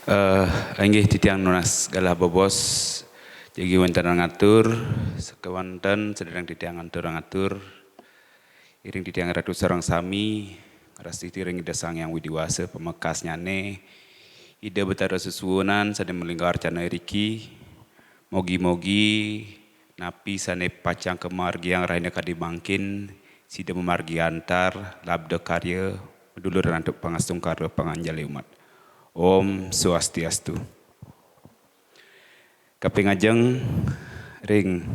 Eh, Inggih titiang nunas galah bobos jadi wonten ngatur sekewanten sedhereng titiang ngatur iring titiang ratu sareng sami rasti tiring ida sang yang widiwasa pemekas nyane ida betara susuwunan sane melingkar cana riki mogi-mogi napi sane pacang kemargiang rahina kadimangkin sida memargi antar labda karya dulur rantuk pangastung karya panganjali umat. Om Swastiastu. Kapingajeng ring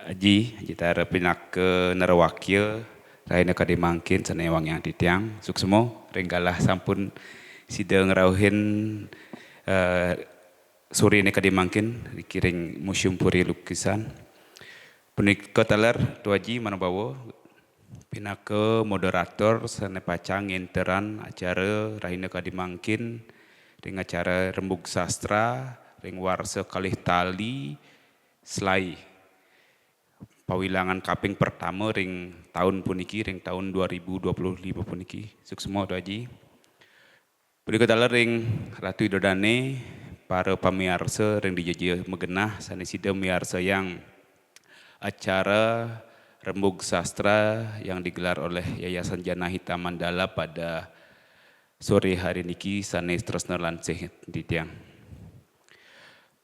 aji tara pinak ke narawakya rahina kadimangkin sanewang yang titiang suksemo ring galah sampun sida ngrauhin sore ini kadimangkin dikiring museum puri lukisan punika taler tuaji manabawa pinake moderator sane pacang nginteran acara rahina kadimangkin ring acara rembug sastra ring warsa kalih tali selai pawilangan kaping pertama ring tahun puniki ring tahun 2025 puniki suksemo tuaji punika taler ring Ratu Idodane para pamiarsa ring dijaji megenah sanesida miarsa yang acara rembug sastra yang digelar oleh Yayasan Janahita Mandala pada sore hari niki sanes tresna lansih titiang.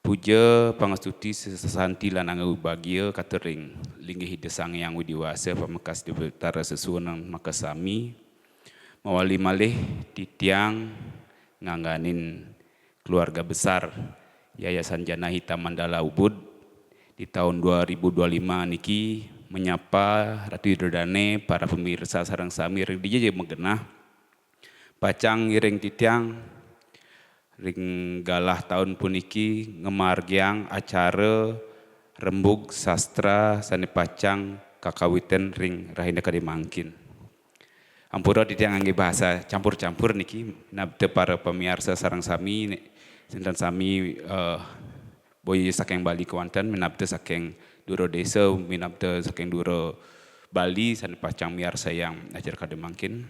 Puja pangastuti sesanti lan angga bahagia katering linggih desang yang widiwasa pamekas di betara sesuanan makasami mawali malih titiang ngangganin keluarga besar Yayasan Janahita Mandala Ubud di tahun 2025 niki menyapa Ratu Idodane para pemirsa sareng sami ring dijaji megenah pacang iring titiang ring galah tahun puniki ngemargiang acara rembug sastra sane pacang kakawiten ring rahina kadimangkin. Ampura titiang angge bahasa campur-campur niki nabte para pemirsa sareng sami sinten sami boy saking Bali kewanten minabte saking duro desa minabte saking duro Bali sane pacang miarsa yang ajar kadimangkin.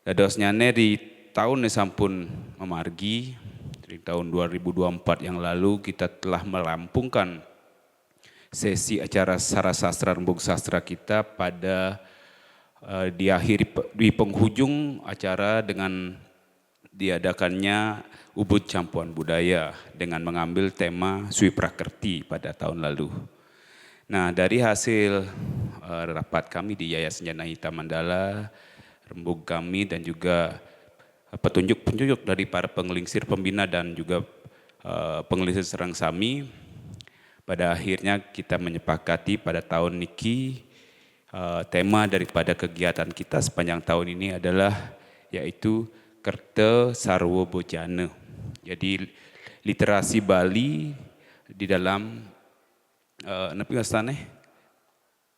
Dados nyane di tahun sampun memargi di tahun 2024 yang lalu kita telah merampungkan sesi acara sarasastra rembug sastra kita pada di penghujung acara dengan diadakannya Ubud Campuran Budaya dengan mengambil tema Swi Prakerti pada tahun lalu. Nah dari hasil rapat kami di Yayasan Janahita Mandala, rembug kami dan juga petunjuk-petunjuk dari para pengelingsir pembina dan juga pengelingsir serang sami, pada akhirnya kita menyepakati pada tahun niki tema daripada kegiatan kita sepanjang tahun ini adalah yaitu Kerta Sarwo Bojana. Jadi literasi Bali di dalam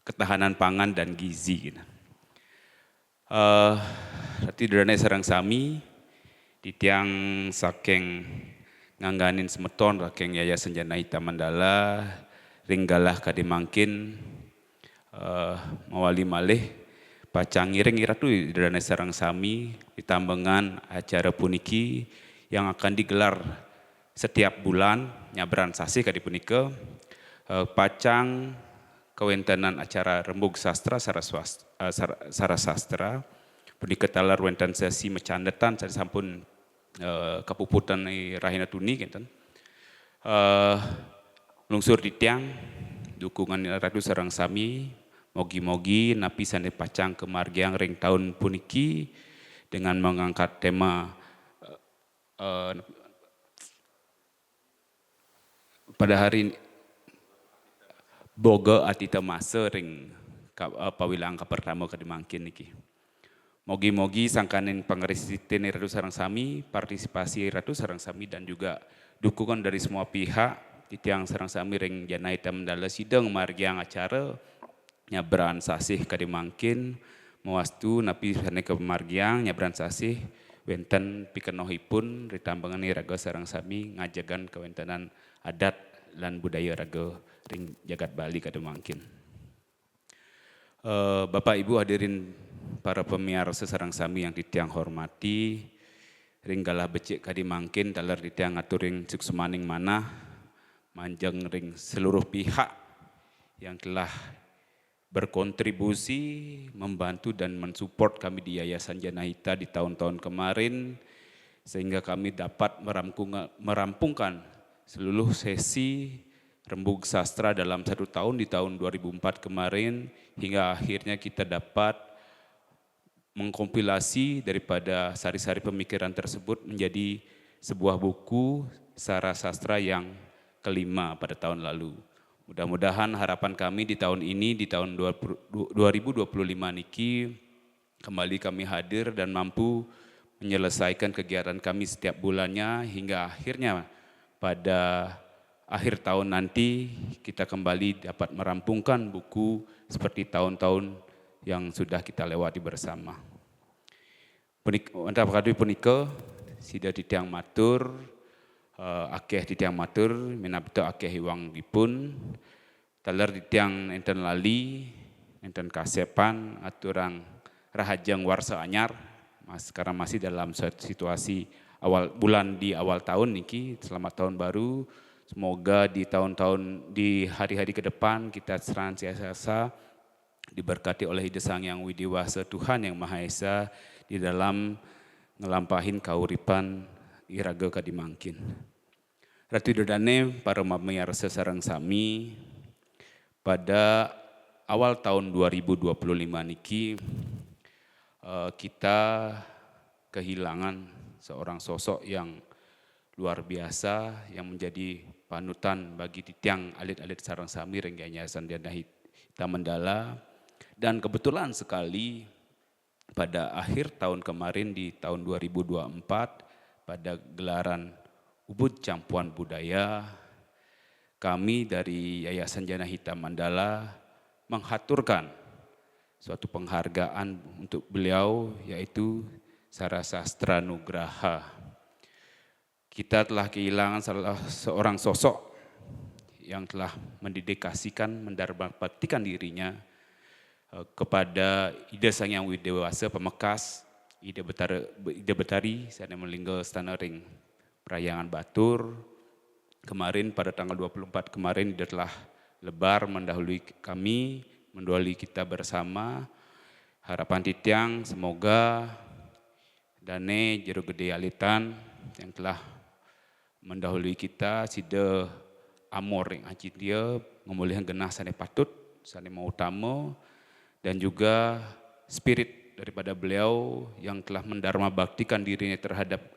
ketahanan pangan dan gizi. Rati Idodane sareng sami titiang saking ngangganin semeton saking Yayasan Janahita Mandala ringgalah kadimangkin mawali malih pacang ngiring Ratu Idodane sareng sami ditambengan acara puniki yang akan digelar setiap bulan nyabran sasi kadipunika pacang kewentanan acara rembug sastra sarasastra punika talar wenten sesi mecandetan saya sampun kapuputan rahina tuni kinten lungsur titiang dukungan Ratu sareng sami mogi-mogi napi sane pacang kemargiang ring tahun puniki dengan mengangkat tema pada hari boga atita masa ring pawilang pertama kadimangkin niki. Mogi-mogi sangkanin pangresitin Ratu sareng sami, partisipasi Ratu sareng sami dan juga dukungan dari semua pihak titiang sareng sami ring Janahita Mandala sidang margiang acara nyabran sasih kadimangkin mewastu napi sane kemargiang nyabran sasih wenten pikenohipun ritambangan raga sareng sami ngajagan kewentanan adat lan budaya raga ring jagat Bali kadimangkin. Bapak Ibu hadirin para pemirsa sareng sami yang titiang hormati, ringgalah becik kadi mangkin taler ditiang ngatur ring suksemaning mana manjang ring seluruh pihak yang telah berkontribusi, membantu dan mensupport kami di Yayasan Janahita di tahun-tahun kemarin, sehingga kami dapat merampungkan seluruh sesi rembug sastra dalam 1 tahun di tahun 2004 kemarin, hingga akhirnya kita dapat mengkompilasi daripada sari-sari pemikiran tersebut menjadi sebuah buku Sara Sastra yang kelima pada tahun lalu. Mudah-mudahan harapan kami di tahun ini, di tahun 2025 niki, kembali kami hadir dan mampu menyelesaikan kegiatan kami setiap bulannya hingga akhirnya pada akhir tahun nanti kita kembali dapat merampungkan buku seperti tahun-tahun yang sudah kita lewati bersama. Antara kadui punika sida ditiang matur, akeh ditiang matur, menabto akeh hiwang dipun, taler ditiang enten lali, enten kasepan, aturan rahajang warsa anyar, sekarang masih dalam situasi awal bulan di awal tahun niki, selamat tahun baru, semoga di tahun-tahun di hari-hari ke depan kita senantiasa diberkati oleh Ida Sang Yang Widiwasa Tuhan Yang Maha Esa di dalam ngelampahin kauripan iraga kadimangkin. Ratu Dodane para mamayar sesarang sami pada awal tahun 2025 niki kita kehilangan seorang sosok yang luar biasa yang menjadi panutan bagi titiang alit-alit sarang sami rengganya Yayasan Janahita Mandala, dan kebetulan sekali pada akhir tahun kemarin di tahun 2024 pada gelaran Ubud Campuan Budaya, kami dari Yayasan Janahita Mandala menghaturkan suatu penghargaan untuk beliau yaitu Sara Sastra Nugraha. Kita telah kehilangan salah seorang sosok yang telah mendedikasikan, mendarbaktikan dirinya kepada Ida Sang Yang Widiwasa Pemekas, Ida Betari, saya melinggo stana ring perayangan Batur. Kemarin pada tanggal 24 kemarin Ida telah lebar mendahului kami, mendahului kita bersama. Harapan titiang semoga dane jero gede alitan yang telah mendahului kita sida amor yang aji dia ngemulihan genah sane patut, sane mau utama, dan juga spirit daripada beliau yang telah mendharma baktikan dirinya terhadap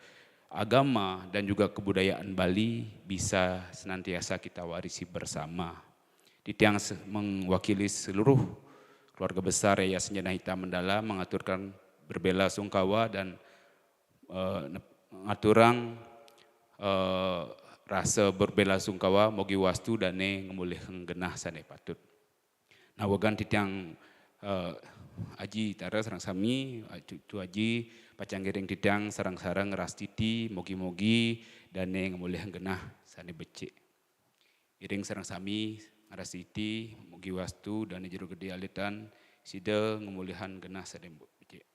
agama dan juga kebudayaan Bali bisa senantiasa kita warisi bersama. Titiang mewakili seluruh keluarga besar Yayasan Janahita Mandala mengaturkan berbela sungkawa dan ngaturang rasa berbela sungkawa mogi wastu dane ngemulihkeun genah sane patut. Nah wagan titiang aji tara sareng sami tu aji pacanggiring titiang sarang-sarang rastiti mogi-mogi dane ngemulihkeun genah sane becik. Iring sareng sami ngarastiti mogi wastu dane jero gede alitan sida ngemulihan genah sane becik.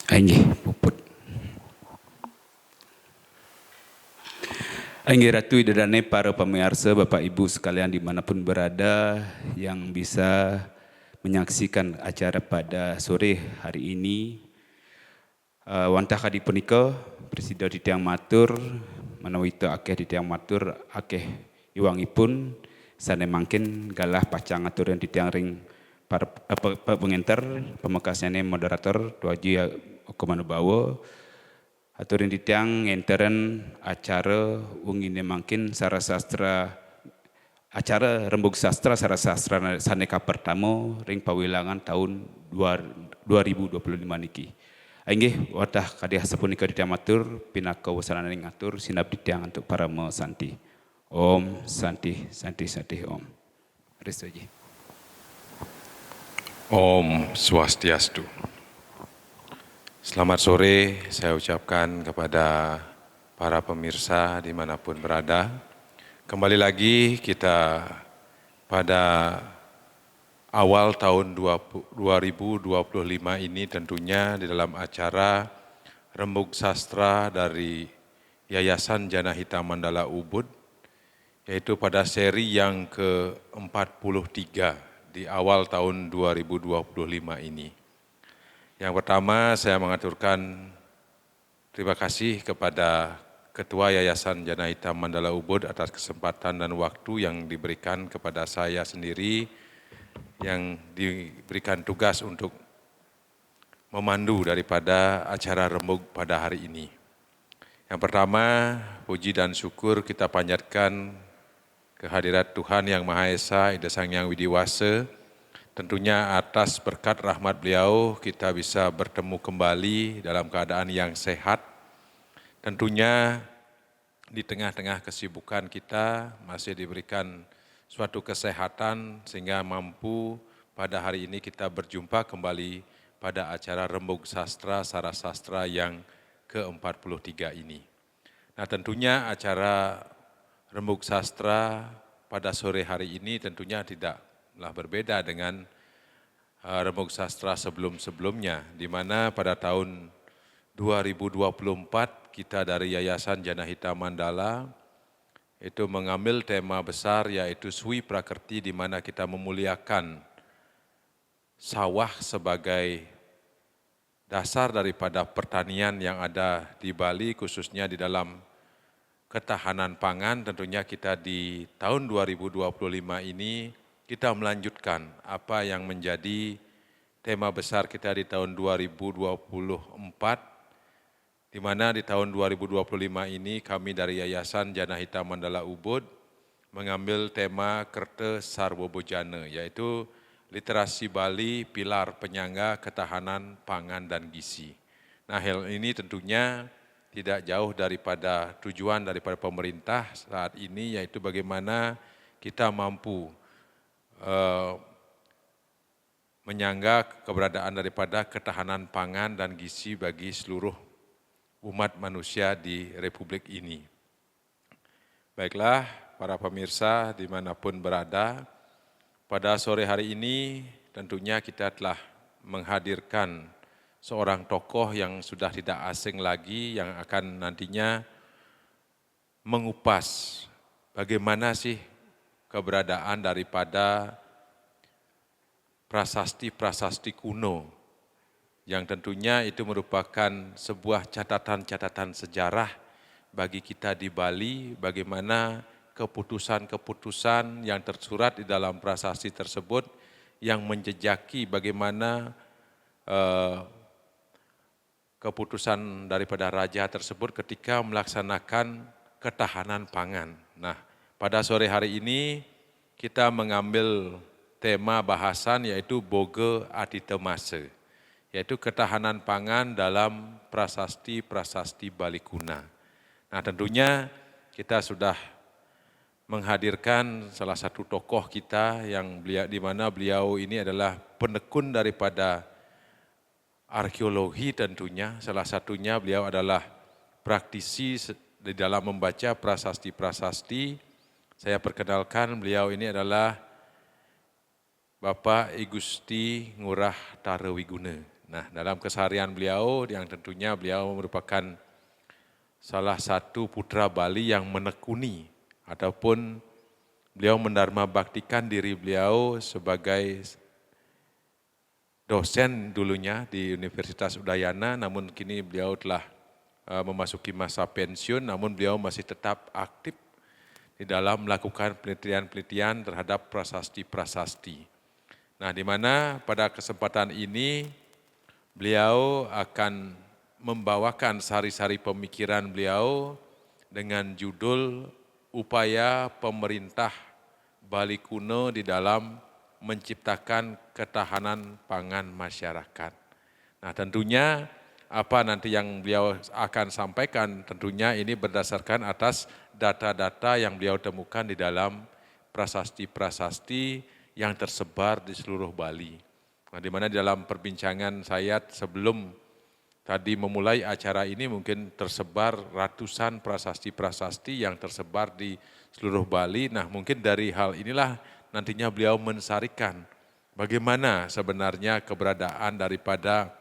Ainggih puput. Ainggih Ratu Idadane para pemirsa Bapak Ibu sekalian dimanapun berada yang bisa menyaksikan acara pada sore hari ini. Wantah kadi punika Presiden titiang matur manawita akeh titiang matur akeh iwangipun sane mangkin galah pacang aturan titiang ring para pengenter pemekasnya moderator tuaji Okomano Bawo aturin titiang ngenteren acara ungine mangkin Sara Sastra acara rembug sastra Sara Sastra saneka pertama ring pawilangan tahun 2025 niki. Ainggih watah kadiah sapunika titiang matur pinaka wasanana ing atur sinab titiang untuk para mesanti. Om Santi Santi Santi Om. Restoji. Om Swastiastu. Selamat sore saya ucapkan kepada para pemirsa dimanapun berada. Kembali lagi kita pada awal tahun 2025 ini tentunya di dalam acara Rembug Sastra dari Yayasan Jana Hitam Mandala Ubud, yaitu pada seri yang ke-43 di awal tahun 2025 ini. Yang pertama saya mengaturkan terima kasih kepada Ketua Yayasan Jana Hitam Mandala Ubud atas kesempatan dan waktu yang diberikan kepada saya sendiri yang diberikan tugas untuk memandu daripada acara rembug pada hari ini. Yang pertama, puji dan syukur kita panjatkan kehadirat Tuhan Yang Maha Esa, Ida Sang Hyang Widi Wasa. Tentunya atas berkat rahmat beliau kita bisa bertemu kembali dalam keadaan yang sehat. Tentunya di tengah-tengah kesibukan kita masih diberikan suatu kesehatan sehingga mampu pada hari ini kita berjumpa kembali pada acara Rembug Sastra Sara Sastra yang ke-43 ini. Nah tentunya acara Rembug Sastra pada sore hari ini tentunya tidaklah berbeda dengan Rembug Sastra sebelum-sebelumnya, di mana pada tahun 2024 kita dari Yayasan Jana Hitam Mandala itu mengambil tema besar yaitu Sui Prakerti, di mana kita memuliakan sawah sebagai dasar daripada pertanian yang ada di Bali, khususnya di dalam ketahanan pangan. Tentunya kita di tahun 2025 ini kita melanjutkan apa yang menjadi tema besar kita di tahun 2024, di mana di tahun 2025 ini kami dari Yayasan Jana Hitam Mandala Ubud mengambil tema Kerte Sarbobojana, yaitu literasi Bali, pilar penyangga ketahanan pangan dan gizi. Nah hal ini tentunya tidak jauh daripada tujuan daripada pemerintah saat ini, yaitu bagaimana kita mampu menyangga keberadaan daripada ketahanan pangan dan gizi bagi seluruh umat manusia di Republik ini. Baiklah para pemirsa dimanapun berada, pada sore hari ini tentunya kita telah menghadirkan seorang tokoh yang sudah tidak asing lagi, yang akan nantinya mengupas bagaimana sih keberadaan daripada prasasti-prasasti kuno, yang tentunya itu merupakan sebuah catatan-catatan sejarah bagi kita di Bali, bagaimana keputusan-keputusan yang tersurat di dalam prasasti tersebut yang menjejaki bagaimana keputusan daripada raja tersebut ketika melaksanakan ketahanan pangan. Nah, pada sore hari ini kita mengambil tema bahasan yaitu Boge Aditemase, yaitu ketahanan pangan dalam prasasti-prasasti Bali Kuna. Nah tentunya kita sudah menghadirkan salah satu tokoh kita yang di mana beliau ini adalah penekun daripada arkeologi tentunya. Salah satunya beliau adalah praktisi di dalam membaca prasasti-prasasti. Saya perkenalkan beliau ini adalah Bapak I Gusti Ngurah Tarewiguna. Nah, dalam keseharian beliau yang tentunya beliau merupakan salah satu putra Bali yang menekuni ataupun beliau mendharma baktikan diri beliau sebagai dosen dulunya di Universitas Udayana, namun kini beliau telah memasuki masa pensiun, namun beliau masih tetap aktif di dalam melakukan penelitian-penelitian terhadap prasasti-prasasti. Nah, di mana pada kesempatan ini beliau akan membawakan sari-sari pemikiran beliau dengan judul Upaya Pemerintah Bali Kuno di dalam menciptakan ketahanan pangan masyarakat. Nah tentunya apa nanti yang beliau akan sampaikan tentunya ini berdasarkan atas data-data yang beliau temukan di dalam prasasti-prasasti yang tersebar di seluruh Bali. Nah, di mana di dalam perbincangan saya sebelum tadi memulai acara ini mungkin tersebar ratusan prasasti-prasasti yang tersebar di seluruh Bali. Nah, mungkin dari hal inilah nantinya beliau mensarikan bagaimana sebenarnya keberadaan daripada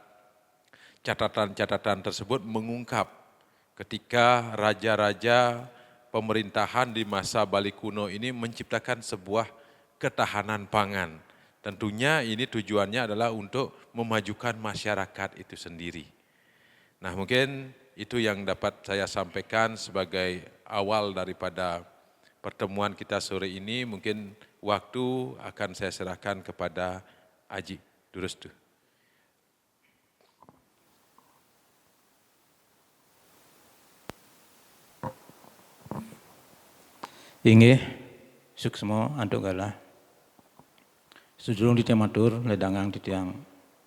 catatan-catatan tersebut, mengungkap ketika raja-raja pemerintahan di masa Bali kuno ini menciptakan sebuah ketahanan pangan. Tentunya ini tujuannya adalah untuk memajukan masyarakat itu sendiri. Nah, mungkin itu yang dapat saya sampaikan sebagai awal daripada pertemuan kita sore ini. Mungkin waktu akan saya serahkan kepada Aji Durestu. Inggih, suksma antuk galah. Sujurung ditematur ledangang titiang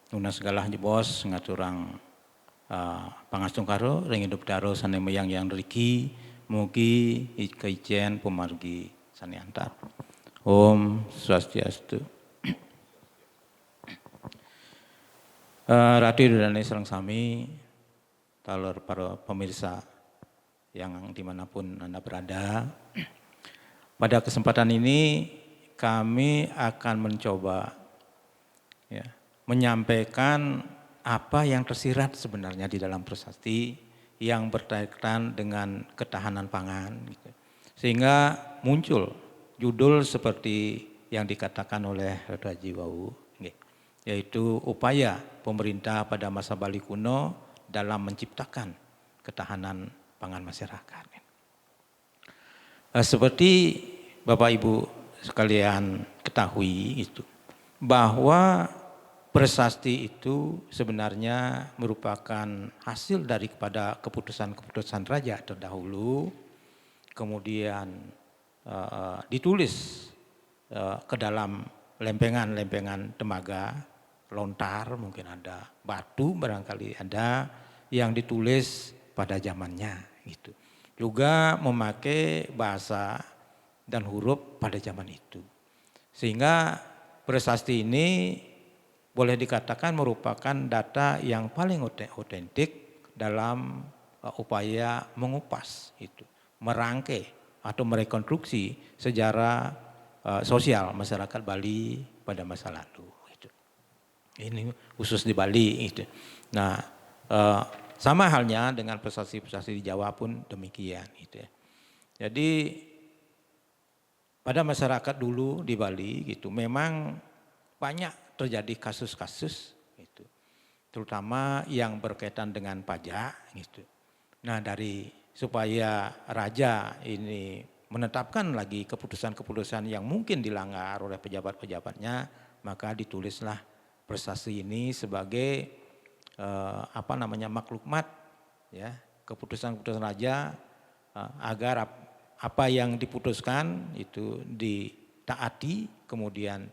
nunas galah jebos ngaturang pangastung karo ring hidup daro sane meyang yang riki mugi keijen pumargi sane antar. Om Swastiastu. Ratu Dudane Serang Sami, talor para pemirsa yang dimanapun Anda berada. Pada kesempatan ini kami akan mencoba ya, menyampaikan apa yang tersirat sebenarnya di dalam prasasti yang berkaitan dengan ketahanan pangan. Gitu. Sehingga muncul judul seperti yang dikatakan oleh Raji Wau, yaitu upaya pemerintah pada masa Bali kuno dalam menciptakan ketahanan pangan masyarakat. Seperti Bapak Ibu sekalian ketahui itu, bahwa prasasti itu sebenarnya merupakan hasil daripada keputusan-keputusan raja terdahulu, kemudian ditulis ke dalam lempengan-lempengan temaga, lontar, mungkin ada batu barangkali ada yang ditulis pada zamannya gitu. Juga memakai bahasa dan huruf pada zaman itu. Sehingga prasasti ini boleh dikatakan merupakan data yang paling otentik dalam upaya mengupas itu, merangkai atau merekonstruksi sejarah sosial masyarakat Bali pada masa lalu. Gitu. Ini khusus di Bali. Gitu. Nah, sama halnya dengan prasasti-prasasti di Jawa pun demikian. Gitu ya. Jadi pada masyarakat dulu di Bali gitu, memang banyak terjadi kasus-kasus gitu, terutama yang berkaitan dengan pajak gitu. Nah, dari supaya raja ini menetapkan lagi keputusan-keputusan yang mungkin dilanggar oleh pejabat-pejabatnya, maka ditulislah prasasti ini sebagai maklumat ya, keputusan-keputusan raja agar apa yang diputuskan itu ditaati, kemudian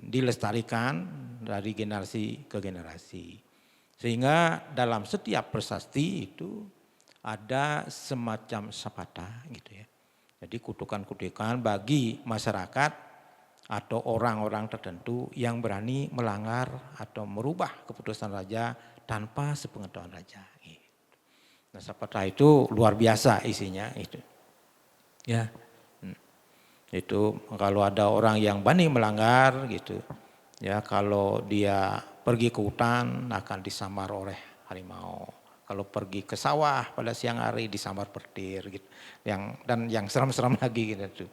dilestarikan dari generasi ke generasi. Sehingga dalam setiap prasasti itu ada semacam sapata gitu ya. Jadi kutukan-kutukan bagi masyarakat atau orang-orang tertentu yang berani melanggar atau merubah keputusan raja tanpa sepengetahuan raja. Gitu. Nah, sapata itu luar biasa isinya itu. Ya, itu kalau ada orang yang berani melanggar gitu, ya kalau dia pergi ke hutan akan disambar oleh harimau. Kalau pergi ke sawah pada siang hari disambar petir gitu. Dan yang seram-seram lagi gitu.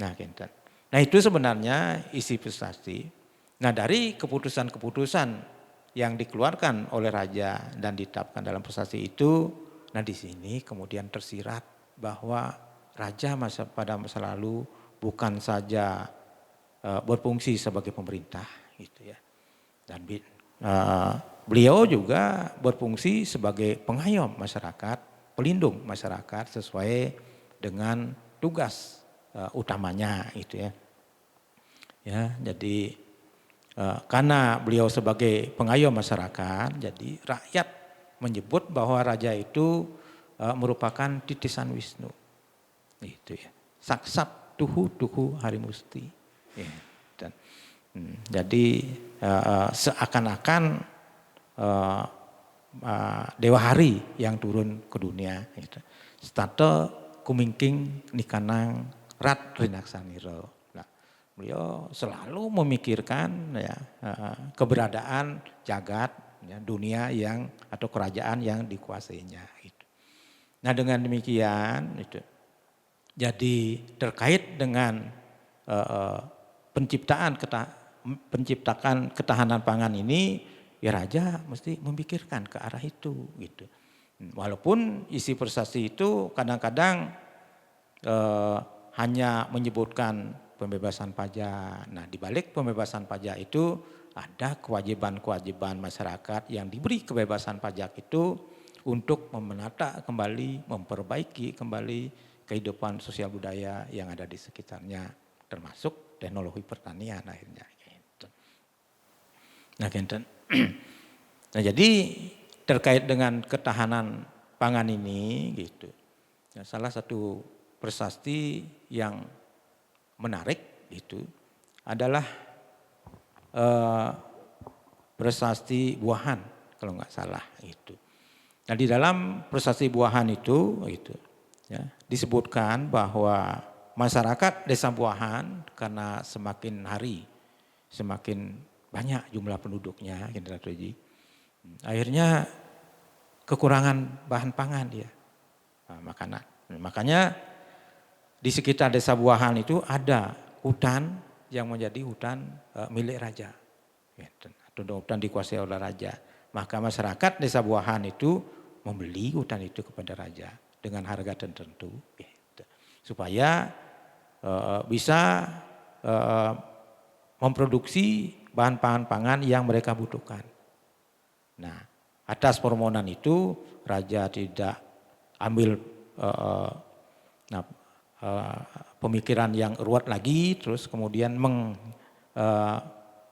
Nah, gitu. Nah, itu sebenarnya isi prasasti. Nah, dari keputusan-keputusan yang dikeluarkan oleh raja dan ditetapkan dalam prasasti itu, nah di sini kemudian tersirat bahwa raja pada masa lalu bukan saja berfungsi sebagai pemerintah gitu ya. Dan beliau juga berfungsi sebagai pengayom masyarakat, pelindung masyarakat sesuai dengan tugas utamanya itu ya. Ya, jadi karena beliau sebagai pengayom masyarakat, jadi rakyat menyebut bahwa raja itu merupakan titisan Wisnu. Itu ya. Saksat tuhu harimusti. Ya, dan, jadi seakan-akan Dewa Hari yang turun ke dunia. Gitu. Stata kumingking nikanang rat rinaksaniro. Nah, beliau selalu memikirkan ya, keberadaan jagat, ya, dunia yang atau kerajaan yang dikuasainya. Gitu. Nah dengan demikian, itu, jadi terkait dengan penciptakan ketahanan pangan ini, ya raja mesti memikirkan ke arah itu. Gitu. Walaupun isi prasasti itu kadang-kadang hanya menyebutkan pembebasan pajak. Nah, di balik pembebasan pajak itu ada kewajiban-kewajiban masyarakat yang diberi kebebasan pajak itu untuk menata kembali, memperbaiki kembali kehidupan sosial budaya yang ada di sekitarnya, termasuk teknologi pertanian akhirnya. Gitu. Nah, nah, jadi terkait dengan ketahanan pangan ini, gitu. Ya, salah satu prasasti yang menarik itu adalah prasasti Buahan kalau nggak salah itu. Nah di dalam prasasti Buahan itu ya, disebutkan bahwa masyarakat desa Buahan karena semakin hari semakin banyak jumlah penduduknya, akhirnya kekurangan bahan pangan dia, makanan. Makanya di sekitar desa Buahan itu ada hutan yang menjadi hutan milik raja, atau hutan dikuasai oleh raja. Maka masyarakat desa Buahan itu membeli hutan itu kepada raja dengan harga tertentu, gitu. Supaya bisa memproduksi bahan pangan yang mereka butuhkan. Nah, atas permohonan itu raja tidak ambil pemikiran yang ruwet lagi, terus kemudian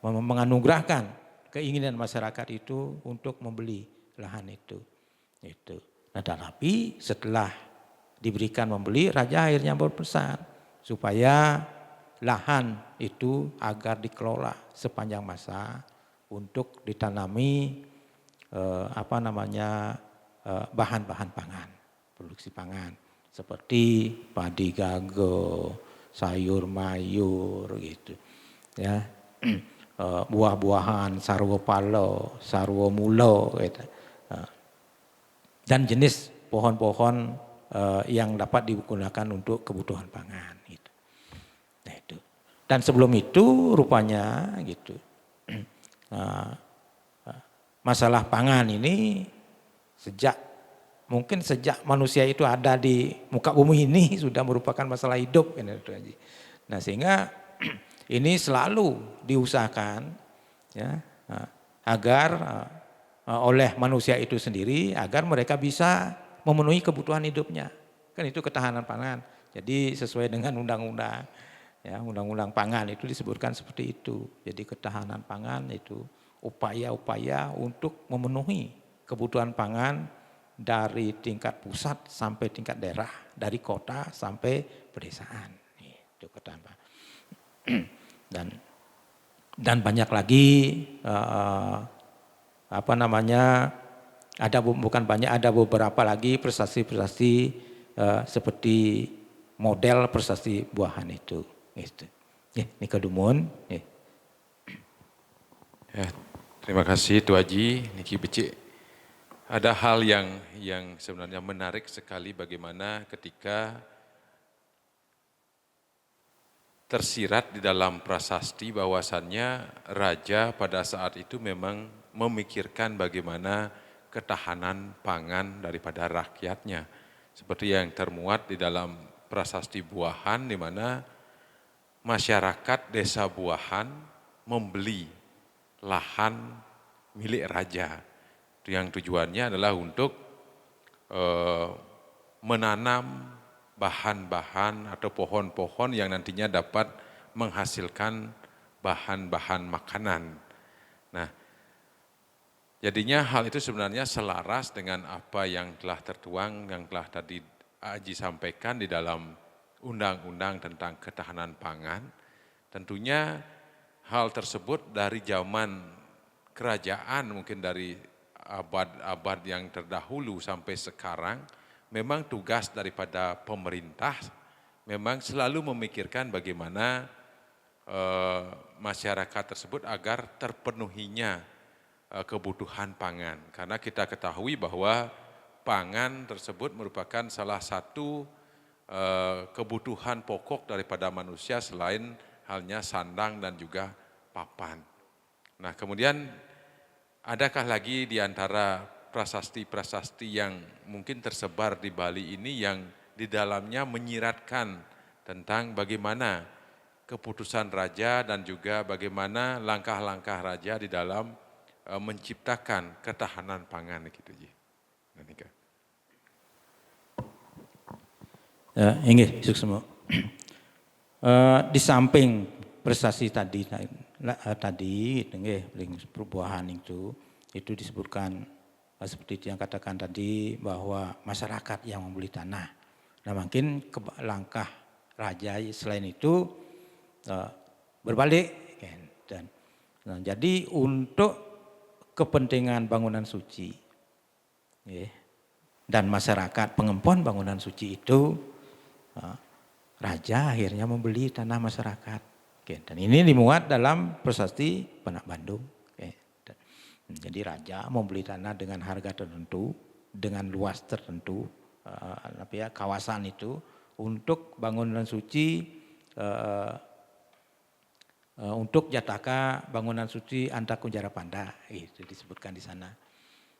menganugerahkan keinginan masyarakat itu untuk membeli lahan itu. Nah, tetapi setelah diberikan membeli, raja akhirnya berpesan supaya lahan itu agar dikelola sepanjang masa untuk ditanami bahan-bahan pangan, produksi pangan. Seperti padi gago, sayur mayur gitu. Ya. Buah-buahan, sarwo palo, sarwo mulo gitu. Dan jenis pohon-pohon yang dapat digunakan untuk kebutuhan pangan gitu. Nah, itu. Dan sebelum itu rupanya gitu. Masalah pangan ini mungkin sejak manusia itu ada di muka bumi ini sudah merupakan masalah hidup. Nah sehingga ini selalu diusahakan ya, agar oleh manusia itu sendiri agar mereka bisa memenuhi kebutuhan hidupnya. Kan itu ketahanan pangan. Jadi sesuai dengan undang-undang, ya, undang-undang pangan itu disebutkan seperti itu. Jadi ketahanan pangan itu upaya-upaya untuk memenuhi kebutuhan pangan dari tingkat pusat sampai tingkat daerah, dari kota sampai pedesaan. Itu ketahanan. Dan banyak lagi ada beberapa lagi prestasi-prestasi seperti model prestasi Buahan itu. Gitu. Ini kedumun. Ya, terima kasih Tu Haji, Niki Becik. Ada hal yang sebenarnya menarik sekali bagaimana ketika tersirat di dalam prasasti bahwasannya raja pada saat itu memang memikirkan bagaimana ketahanan pangan daripada rakyatnya. Seperti yang termuat di dalam prasasti Buahan di mana masyarakat desa Buahan membeli lahan milik raja. Yang tujuannya adalah untuk menanam bahan-bahan atau pohon-pohon yang nantinya dapat menghasilkan bahan-bahan makanan. Nah, jadinya hal itu sebenarnya selaras dengan apa yang telah tertuang, yang telah tadi Haji sampaikan di dalam undang-undang tentang ketahanan pangan. Tentunya hal tersebut dari zaman kerajaan mungkin dari abad-abad yang terdahulu sampai sekarang, memang tugas daripada pemerintah memang selalu memikirkan bagaimana masyarakat tersebut agar terpenuhinya kebutuhan pangan. Karena kita ketahui bahwa pangan tersebut merupakan salah satu kebutuhan pokok daripada manusia selain halnya sandang dan juga papan. Nah kemudian adakah lagi di antara prasasti-prasasti yang mungkin tersebar di Bali ini yang di dalamnya menyiratkan tentang bagaimana keputusan raja dan juga bagaimana langkah-langkah raja di dalam menciptakan ketahanan pangan gitu Ji. Nanika. Inggih, suksema. Di samping prestasi tadi perubahan itu disebutkan seperti yang katakan tadi bahwa masyarakat yang membeli tanah. Nah mungkin langkah raja selain itu berbalik dan jadi untuk kepentingan bangunan suci dan masyarakat pengempuan bangunan suci itu raja akhirnya membeli tanah masyarakat dan ini dimuat dalam prasasti Penak Bandung. Jadi raja membeli tanah dengan harga tertentu dengan luas tertentu kawasan itu untuk bangunan suci untuk Jataka bangunan suci Antakunjara Panda itu disebutkan di sana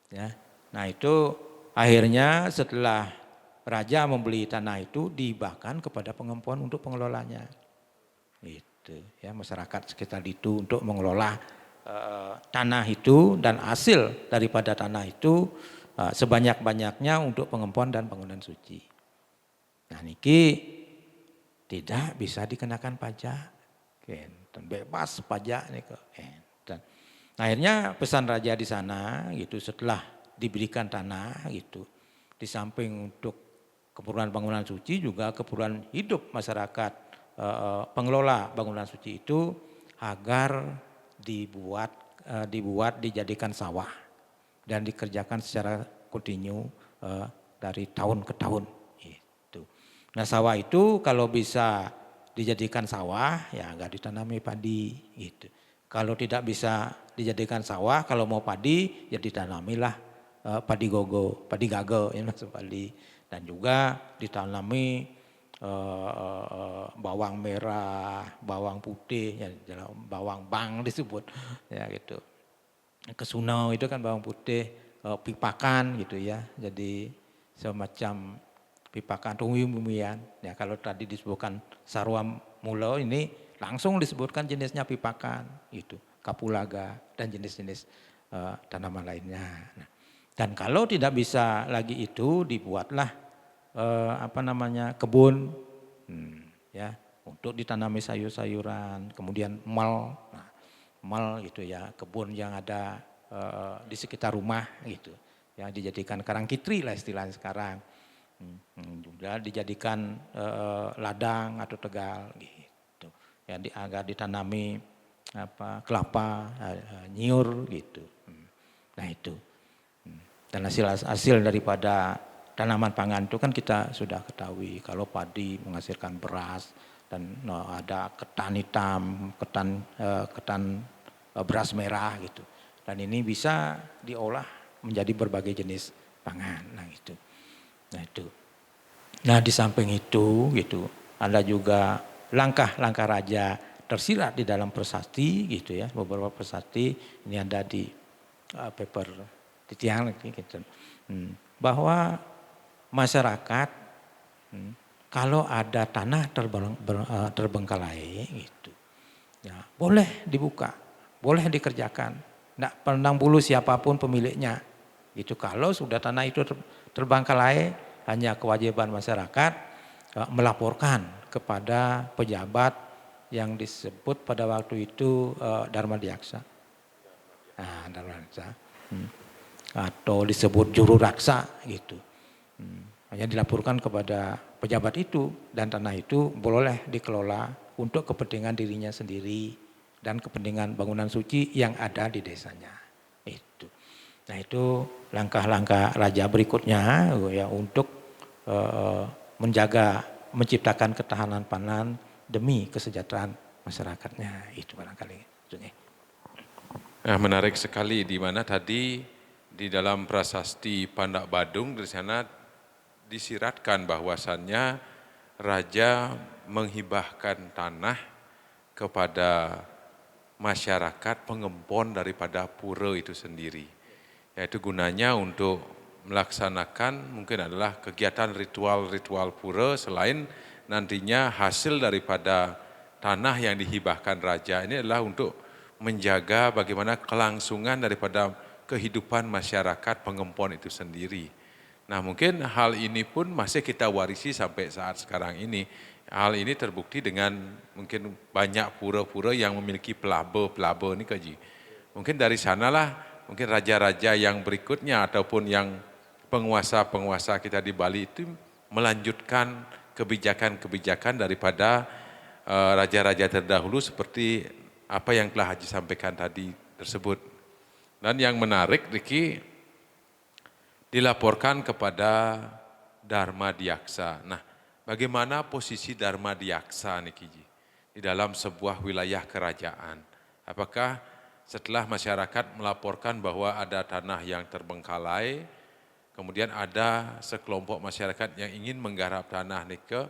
ya. Nah itu akhirnya setelah raja membeli tanah itu dihibahkan kepada pengempuan untuk pengelolanya itu ya, masyarakat sekitar itu untuk mengelola tanah itu dan hasil daripada tanah itu sebanyak-banyaknya untuk pengempuan dan bangunan suci. Nah niki tidak bisa dikenakan pajak dan bebas pajak nih kok. Dan akhirnya pesan raja di sana gitu setelah diberikan tanah gitu di samping untuk keperluan bangunan suci juga keperluan hidup masyarakat pengelola bangunan suci itu agar dijadikan sawah dan dikerjakan secara kontinu dari tahun ke tahun itu. Nah sawah itu kalau bisa dijadikan sawah ya enggak ditanami padi gitu. Kalau tidak bisa dijadikan sawah, kalau mau padi ya ditanamilah padi gago ya maksud padi dan juga ditanami bawang merah, bawang putih ya bawang bang disebut ya gitu. Kesunau itu kan bawang putih, pipakan gitu ya. Jadi semacam pipakan tumian ya kalau tadi disebutkan sarwa mulo ini langsung disebutkan jenisnya pipakan itu kapulaga dan jenis-jenis tanaman lainnya. Nah, dan kalau tidak bisa lagi itu dibuatlah kebun ya untuk ditanami sayur-sayuran kemudian mal gitu ya kebun yang ada di sekitar rumah gitu ya dijadikan karangkitri lah istilahnya sekarang. Juga dijadikan ladang atau tegal gitu ya agar ditanami kelapa nyiur gitu. Nah itu dan hasil daripada tanaman pangan itu kan kita sudah ketahui kalau padi menghasilkan beras dan ada ketan hitam ketan beras merah gitu dan ini bisa diolah menjadi berbagai jenis pangan. Nah di samping itu gitu ada juga langkah-langkah raja tersirat di dalam prasasti gitu ya beberapa prasasti ini ada di paper di tiang gitu bahwa masyarakat kalau ada tanah terbengkalai gitu ya boleh dibuka boleh dikerjakan tidak pandang bulu siapapun pemiliknya itu kalau sudah tanah itu terbengkalai hanya kewajiban masyarakat melaporkan kepada pejabat yang disebut pada waktu itu Dharma Diaksa. Dharma Diaksa. Atau disebut juru raksa gitu. Hanya dilaporkan kepada pejabat itu dan tanah itu boleh dikelola untuk kepentingan dirinya sendiri dan kepentingan bangunan suci yang ada di desanya. Itu. Nah itu langkah-langkah raja berikutnya ya untuk menciptakan ketahanan pangan demi kesejahteraan masyarakatnya, itu barangkali. Nah, menarik sekali di mana tadi di dalam prasasti Pandak Badung di sana disiratkan bahwasannya raja menghibahkan tanah kepada masyarakat pengempon daripada pura itu sendiri. Yaitu gunanya untuk melaksanakan mungkin adalah kegiatan ritual-ritual pura selain nantinya hasil daripada tanah yang dihibahkan raja ini adalah untuk menjaga bagaimana kelangsungan daripada kehidupan masyarakat pengempon itu sendiri. Nah mungkin hal ini pun masih kita warisi sampai saat sekarang ini. Hal ini terbukti dengan mungkin banyak pura-pura yang memiliki pelaba ini Kaji. Mungkin dari sanalah mungkin raja-raja yang berikutnya ataupun yang penguasa-penguasa kita di Bali itu melanjutkan kebijakan-kebijakan daripada raja-raja terdahulu seperti apa yang telah Haji sampaikan tadi tersebut. Dan yang menarik, Riki, dilaporkan kepada Dharma Diaksa. Nah, bagaimana posisi Dharma Diaksa nih Kiji di dalam sebuah wilayah kerajaan? Apakah setelah masyarakat melaporkan bahwa ada tanah yang terbengkalai, kemudian ada sekelompok masyarakat yang ingin menggarap tanah Nike,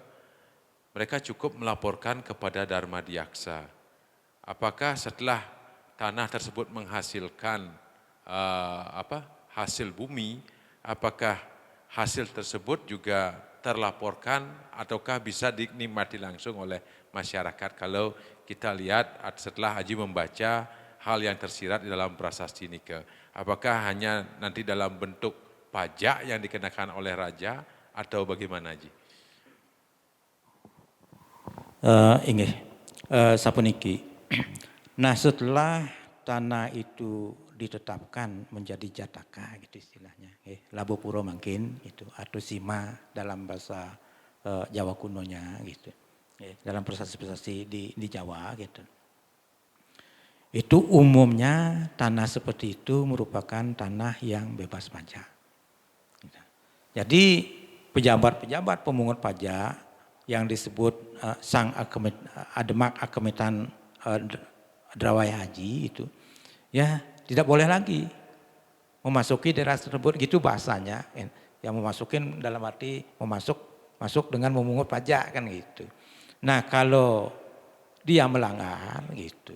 mereka cukup melaporkan kepada Dharma Diaksa. Apakah setelah tanah tersebut menghasilkan hasil bumi, apakah hasil tersebut juga terlaporkan ataukah bisa dinikmati langsung oleh masyarakat? Kalau kita lihat setelah Haji membaca hal yang tersirat di dalam prasasti Nike, apakah hanya nanti dalam bentuk pajak yang dikenakan oleh raja atau bagaimana Haji? Inggih, sapuniki. Nah setelah tanah itu ditetapkan menjadi jataka gitu istilahnya, Labo Puro mungkin itu atau Sima dalam bahasa Jawa kunonya gitu, dalam prasasti di Jawa gitu. Itu umumnya tanah seperti itu merupakan tanah yang bebas pajak. Jadi pejabat-pejabat pemungut pajak yang disebut Sang Ademak Akemitan Drawai Haji itu ya tidak boleh lagi memasuki daerah tersebut, gitu bahasanya. Yang memasukin dalam arti masuk dengan memungut pajak kan gitu. Nah kalau dia melanggar gitu,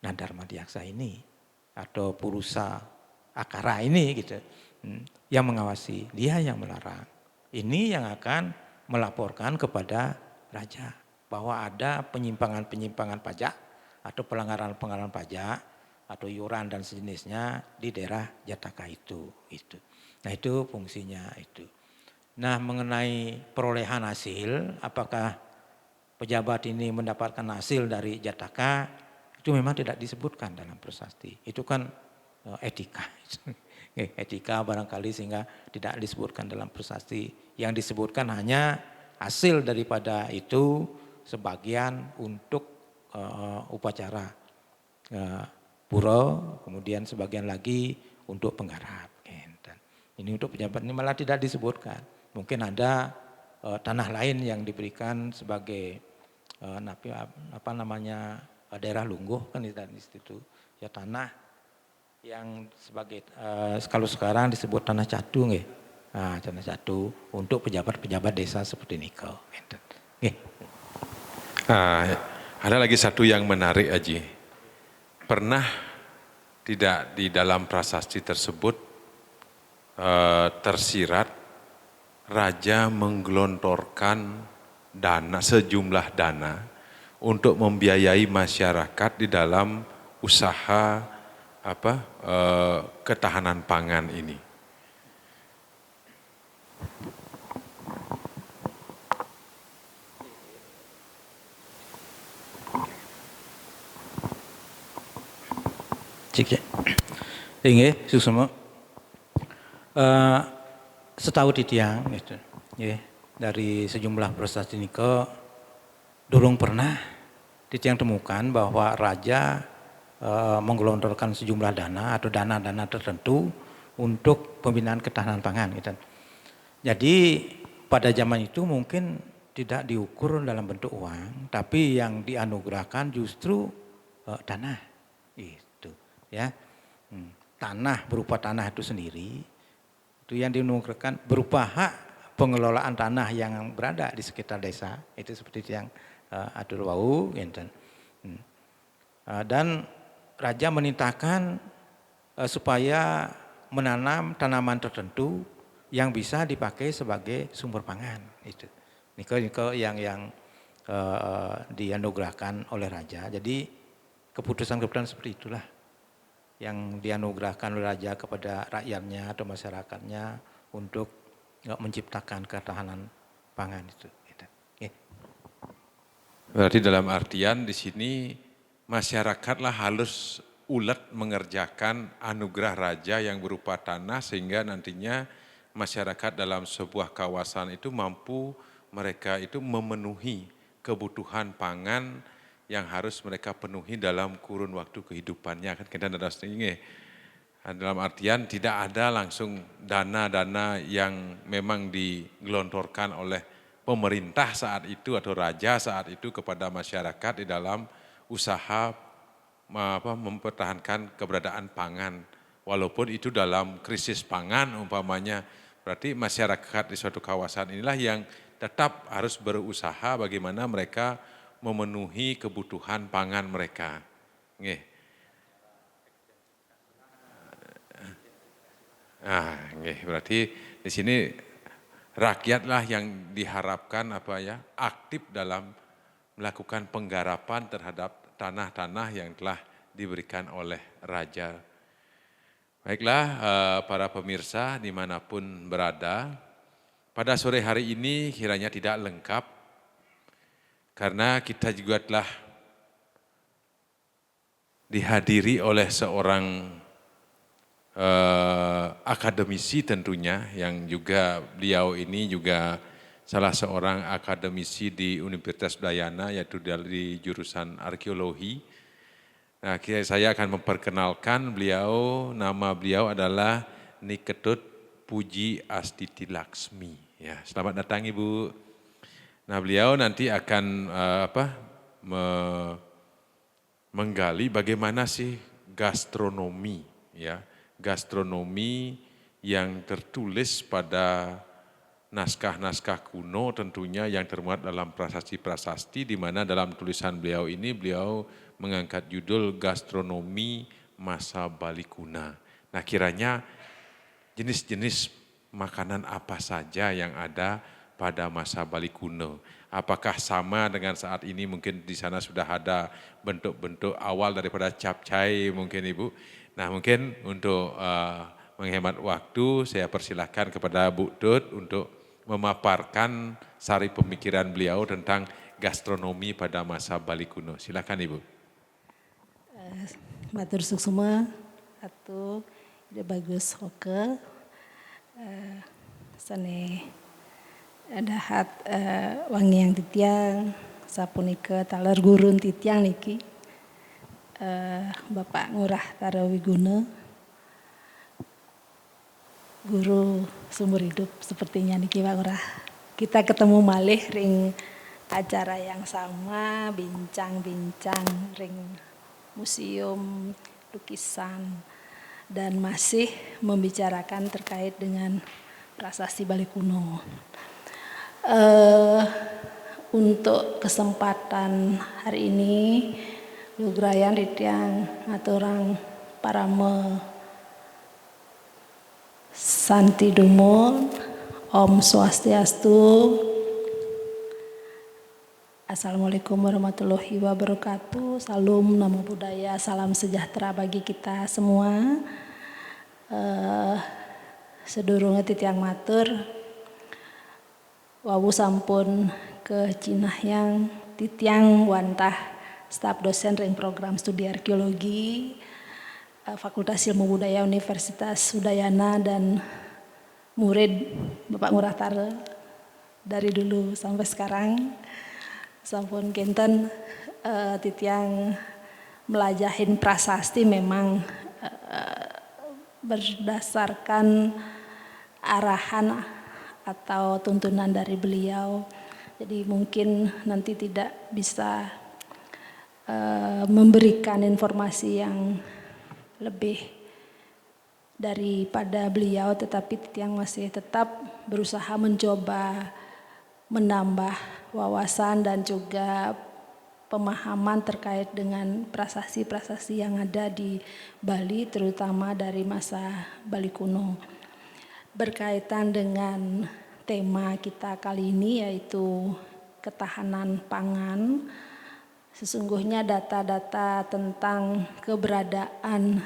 nah Dharma Diaksa ini atau Purusa Akara ini gitu yang mengawasi, dia yang melarang. Ini yang akan melaporkan kepada raja bahwa ada penyimpangan-penyimpangan pajak atau pelanggaran-pelanggaran pajak atau iuran dan sejenisnya di daerah jataka itu. Nah itu fungsinya itu. Nah mengenai perolehan hasil, apakah pejabat ini mendapatkan hasil dari jataka, itu memang tidak disebutkan dalam prasasti. Itu kan etika. Etika barangkali sehingga tidak disebutkan dalam prasasti. Yang disebutkan hanya hasil daripada itu sebagian untuk upacara pura, kemudian sebagian lagi untuk penggarap. Ini untuk pejabat ini malah tidak disebutkan. Mungkin ada tanah lain yang diberikan sebagai daerah lungguh kan di situ. Ya tanah yang sebagai kalau sekarang disebut tanah catu nggih. Nah, tanah catu untuk pejabat-pejabat desa seperti nikel. Ada lagi satu yang menarik Haji. Pernah tidak di dalam prasasti tersebut tersirat raja menggelontorkan sejumlah dana untuk membiayai masyarakat di dalam usaha ketahanan pangan ini. Inggih, susuma. Setahu titiang gitu. Dari sejumlah prasasti nike durung pernah titiang temukan bahwa raja menggelontorkan sejumlah dana atau dana-dana tertentu untuk pembinaan ketahanan pangan gitu. Jadi pada zaman itu mungkin tidak diukur dalam bentuk uang, tapi yang dianugerahkan justru tanah itu ya. Tanah berupa tanah itu sendiri itu yang dianugerahkan berupa hak pengelolaan tanah yang berada di sekitar desa, itu seperti yang atur wau gitu. Dan raja menitahkan supaya menanam tanaman tertentu yang bisa dipakai sebagai sumber pangan itu. Niko yang dianugerahkan oleh raja. Jadi keputusan-keputusan seperti itulah yang dianugerahkan oleh raja kepada rakyatnya atau masyarakatnya untuk menciptakan ketahanan pangan itu. Berarti dalam artian di sini masyarakatlah harus ulet mengerjakan anugerah raja yang berupa tanah sehingga nantinya masyarakat dalam sebuah kawasan itu mampu mereka itu memenuhi kebutuhan pangan yang harus mereka penuhi dalam kurun waktu kehidupannya. Kan kita ada sendiri. Dalam artian tidak ada langsung dana-dana yang memang digelontorkan oleh pemerintah saat itu atau raja saat itu kepada masyarakat di dalam usaha mempertahankan keberadaan pangan. Walaupun itu dalam krisis pangan umpamanya, berarti masyarakat di suatu kawasan inilah yang tetap harus berusaha bagaimana mereka memenuhi kebutuhan pangan mereka. Berarti di sini rakyatlah yang diharapkan aktif dalam melakukan penggarapan terhadap tanah-tanah yang telah diberikan oleh raja. Baiklah para pemirsa dimanapun berada, pada sore hari ini kiranya tidak lengkap karena kita juga telah dihadiri oleh seorang akademisi tentunya yang juga beliau ini juga salah seorang akademisi di Universitas Udayana yaitu dari jurusan arkeologi. Nah, saya akan memperkenalkan beliau, nama beliau adalah Niketut Puji Astiti Laksmi. Ya, selamat datang Ibu. Nah, beliau nanti akan menggali bagaimana sih gastronomi, ya, gastronomi yang tertulis pada naskah-naskah kuno tentunya yang termuat dalam prasasti-prasasti di mana dalam tulisan beliau ini beliau mengangkat judul gastronomi masa Bali Kuna. Nah, kiranya jenis-jenis makanan apa saja yang ada pada masa Bali kuno. Apakah sama dengan saat ini, mungkin di sana sudah ada bentuk-bentuk awal daripada capcay mungkin Ibu. Nah, mungkin untuk menghemat waktu saya persilahkan kepada Bu Tut untuk memaparkan sari pemikiran beliau tentang gastronomi pada masa Bali kuno. Silakan Ibu. Matur suksuma atau ide bagus oke. Sane dahat wangi yang titiang sapunika taler gurun titiang niki. Bapak Ngurah Tarawiguna, guru sumber hidup sepertinya niki Pak Ngurah. Kita ketemu malih ring acara yang sama, bincang-bincang ring museum lukisan dan masih membicarakan terkait dengan prasasti Bali kuno. Untuk kesempatan hari ini Lugrayan Ritiang aturang parame Santi Dumul, Om Swastiastu, Assalamualaikum warahmatullahi wabarakatuh, salam namo buddhaya, salam sejahtera bagi kita semua. Sedurunge titiang matur, wawu sampun ke Cinahyang titiang wantah staf dosen ring program studi arkeologi Fakultas Ilmu Budaya Universitas Udayana dan murid Bapak Ngurah Tare dari dulu sampai sekarang sampun kinten titiang melajahin prasasti memang berdasarkan arahan atau tuntunan dari beliau Jadi mungkin nanti tidak bisa memberikan informasi yang lebih daripada beliau, tetapi Titiang masih tetap berusaha mencoba menambah wawasan dan juga pemahaman terkait dengan prasasti-prasasti yang ada di Bali, terutama dari masa Bali kuno. Berkaitan dengan tema kita kali ini yaitu ketahanan pangan, sesungguhnya data-data tentang keberadaan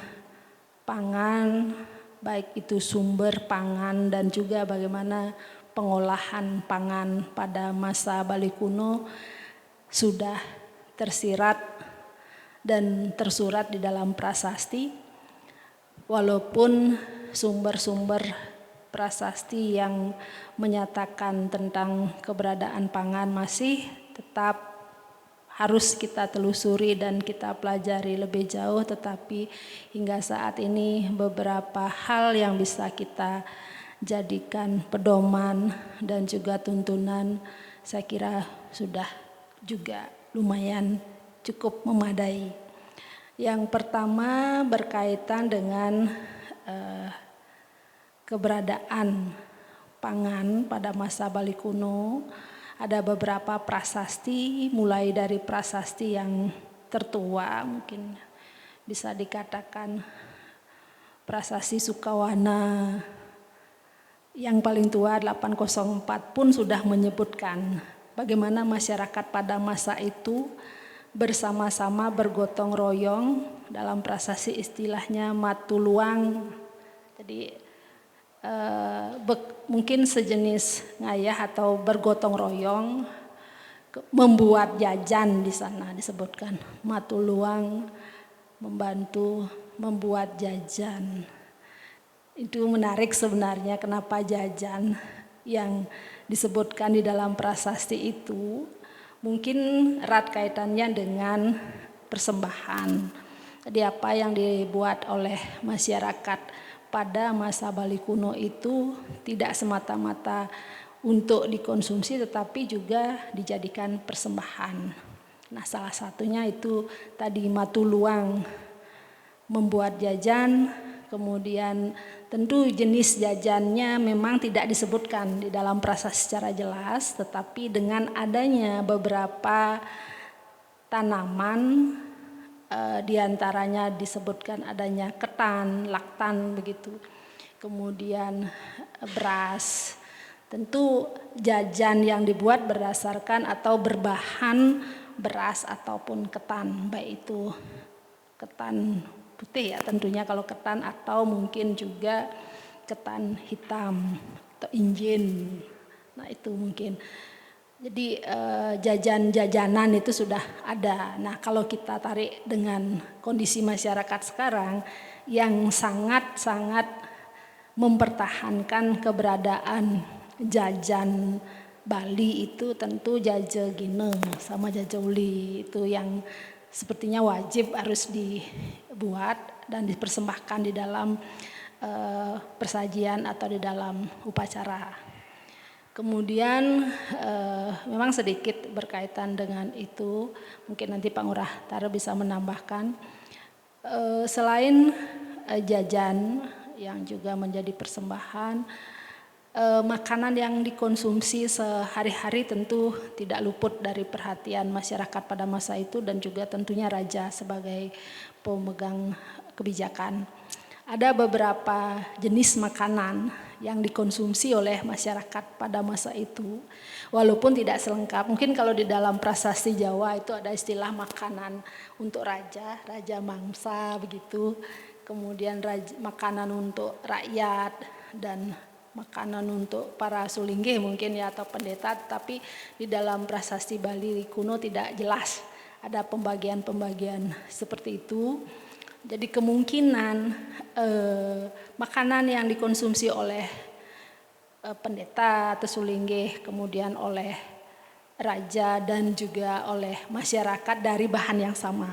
pangan, baik itu sumber pangan dan juga bagaimana pengolahan pangan pada masa Bali kuno sudah tersirat dan tersurat di dalam prasasti, walaupun sumber-sumber prasasti yang menyatakan tentang keberadaan pangan masih tetap harus kita telusuri dan kita pelajari lebih jauh, tetapi hingga saat ini beberapa hal yang bisa kita jadikan pedoman dan juga tuntunan saya kira sudah juga lumayan cukup memadai. Yang pertama berkaitan dengan keberadaan pangan pada masa Bali kuno. Ada beberapa prasasti, mulai dari prasasti yang tertua, mungkin bisa dikatakan prasasti Sukawana yang paling tua 804 pun sudah menyebutkan bagaimana masyarakat pada masa itu bersama-sama bergotong royong, dalam prasasti istilahnya matuluang. Jadi mungkin sejenis ngayah atau bergotong royong membuat jajan di sana, disebutkan matuluang membantu membuat jajan. Itu menarik sebenarnya, kenapa jajan yang disebutkan di dalam prasasti itu mungkin erat kaitannya dengan persembahan. Jadi apa yang dibuat oleh masyarakat pada masa Bali kuno itu tidak semata-mata untuk dikonsumsi tetapi juga dijadikan persembahan. Nah, salah satunya itu tadi matuluang membuat jajan, kemudian tentu jenis jajannya memang tidak disebutkan di dalam prasasti secara jelas, tetapi dengan adanya beberapa tanaman, di antaranya disebutkan adanya ketan, laktan begitu. Kemudian beras. Tentu jajan yang dibuat berdasarkan atau berbahan beras ataupun ketan, baik itu ketan putih ya tentunya kalau ketan, atau mungkin juga ketan hitam atau injin. Nah, itu mungkin. Jadi jajan-jajanan itu sudah ada. Nah, kalau kita tarik dengan kondisi masyarakat sekarang yang sangat-sangat mempertahankan keberadaan jajan Bali itu tentu jaja gine sama jaja uli, itu yang sepertinya wajib harus dibuat dan dipersembahkan di dalam persajian atau di dalam upacara. Kemudian memang sedikit berkaitan dengan itu, mungkin nanti Pak Ngurah Tara bisa menambahkan. Selain jajan yang juga menjadi persembahan, makanan yang dikonsumsi sehari-hari tentu tidak luput dari perhatian masyarakat pada masa itu dan juga tentunya raja sebagai pemegang kebijakan. Ada beberapa jenis makanan yang dikonsumsi oleh masyarakat pada masa itu, walaupun tidak selengkap. Mungkin kalau di dalam prasasti Jawa itu ada istilah makanan untuk raja, raja mangsa begitu. Kemudian makanan untuk rakyat dan makanan untuk para sulingge mungkin ya atau pendeta. Tapi di dalam prasasti Bali kuno tidak jelas ada pembagian-pembagian seperti itu. Jadi kemungkinan makanan yang dikonsumsi oleh pendeta atau sulingge, kemudian oleh raja dan juga oleh masyarakat dari bahan yang sama.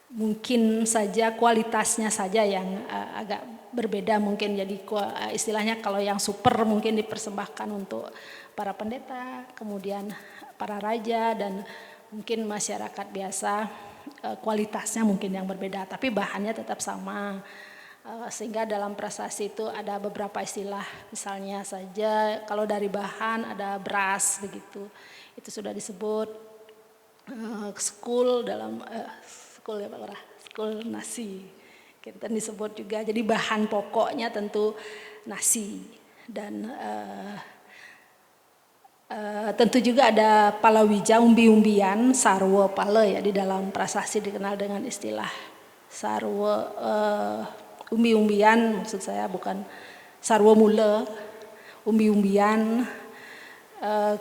mungkin saja kualitasnya saja yang agak berbeda mungkin. Jadi istilahnya kalau yang super mungkin dipersembahkan untuk para pendeta, kemudian para raja dan mungkin masyarakat biasa, kualitasnya mungkin yang berbeda, tapi bahannya tetap sama. Sehingga dalam prasasti itu ada beberapa istilah, misalnya saja kalau dari bahan ada beras begitu, itu sudah disebut skul dalam skul ya Pak Lurah, skul nasi, kita disebut juga. Jadi bahan pokoknya tentu nasi dan tentu juga ada palawija, umbi-umbian, sarwo pale ya, di dalam prasasti dikenal dengan istilah sarwo. Umbi-umbian maksud saya bukan sarwo mule, umbi-umbian.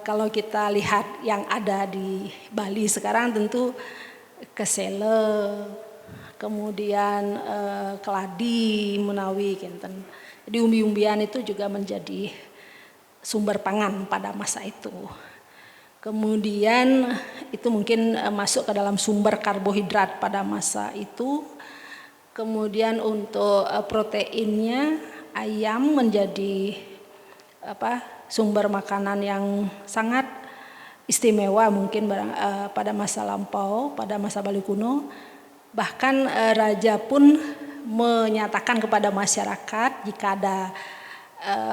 Kalau kita lihat yang ada di Bali sekarang tentu kesele, kemudian keladi, menawi, kinten. Jadi umbi-umbian itu juga menjadi sumber pangan pada masa itu. Kemudian itu mungkin masuk ke dalam sumber karbohidrat pada masa itu. Kemudian untuk proteinnya ayam menjadi sumber makanan yang sangat istimewa mungkin pada masa lampau, pada masa Bali kuno. Bahkan raja pun menyatakan kepada masyarakat jika ada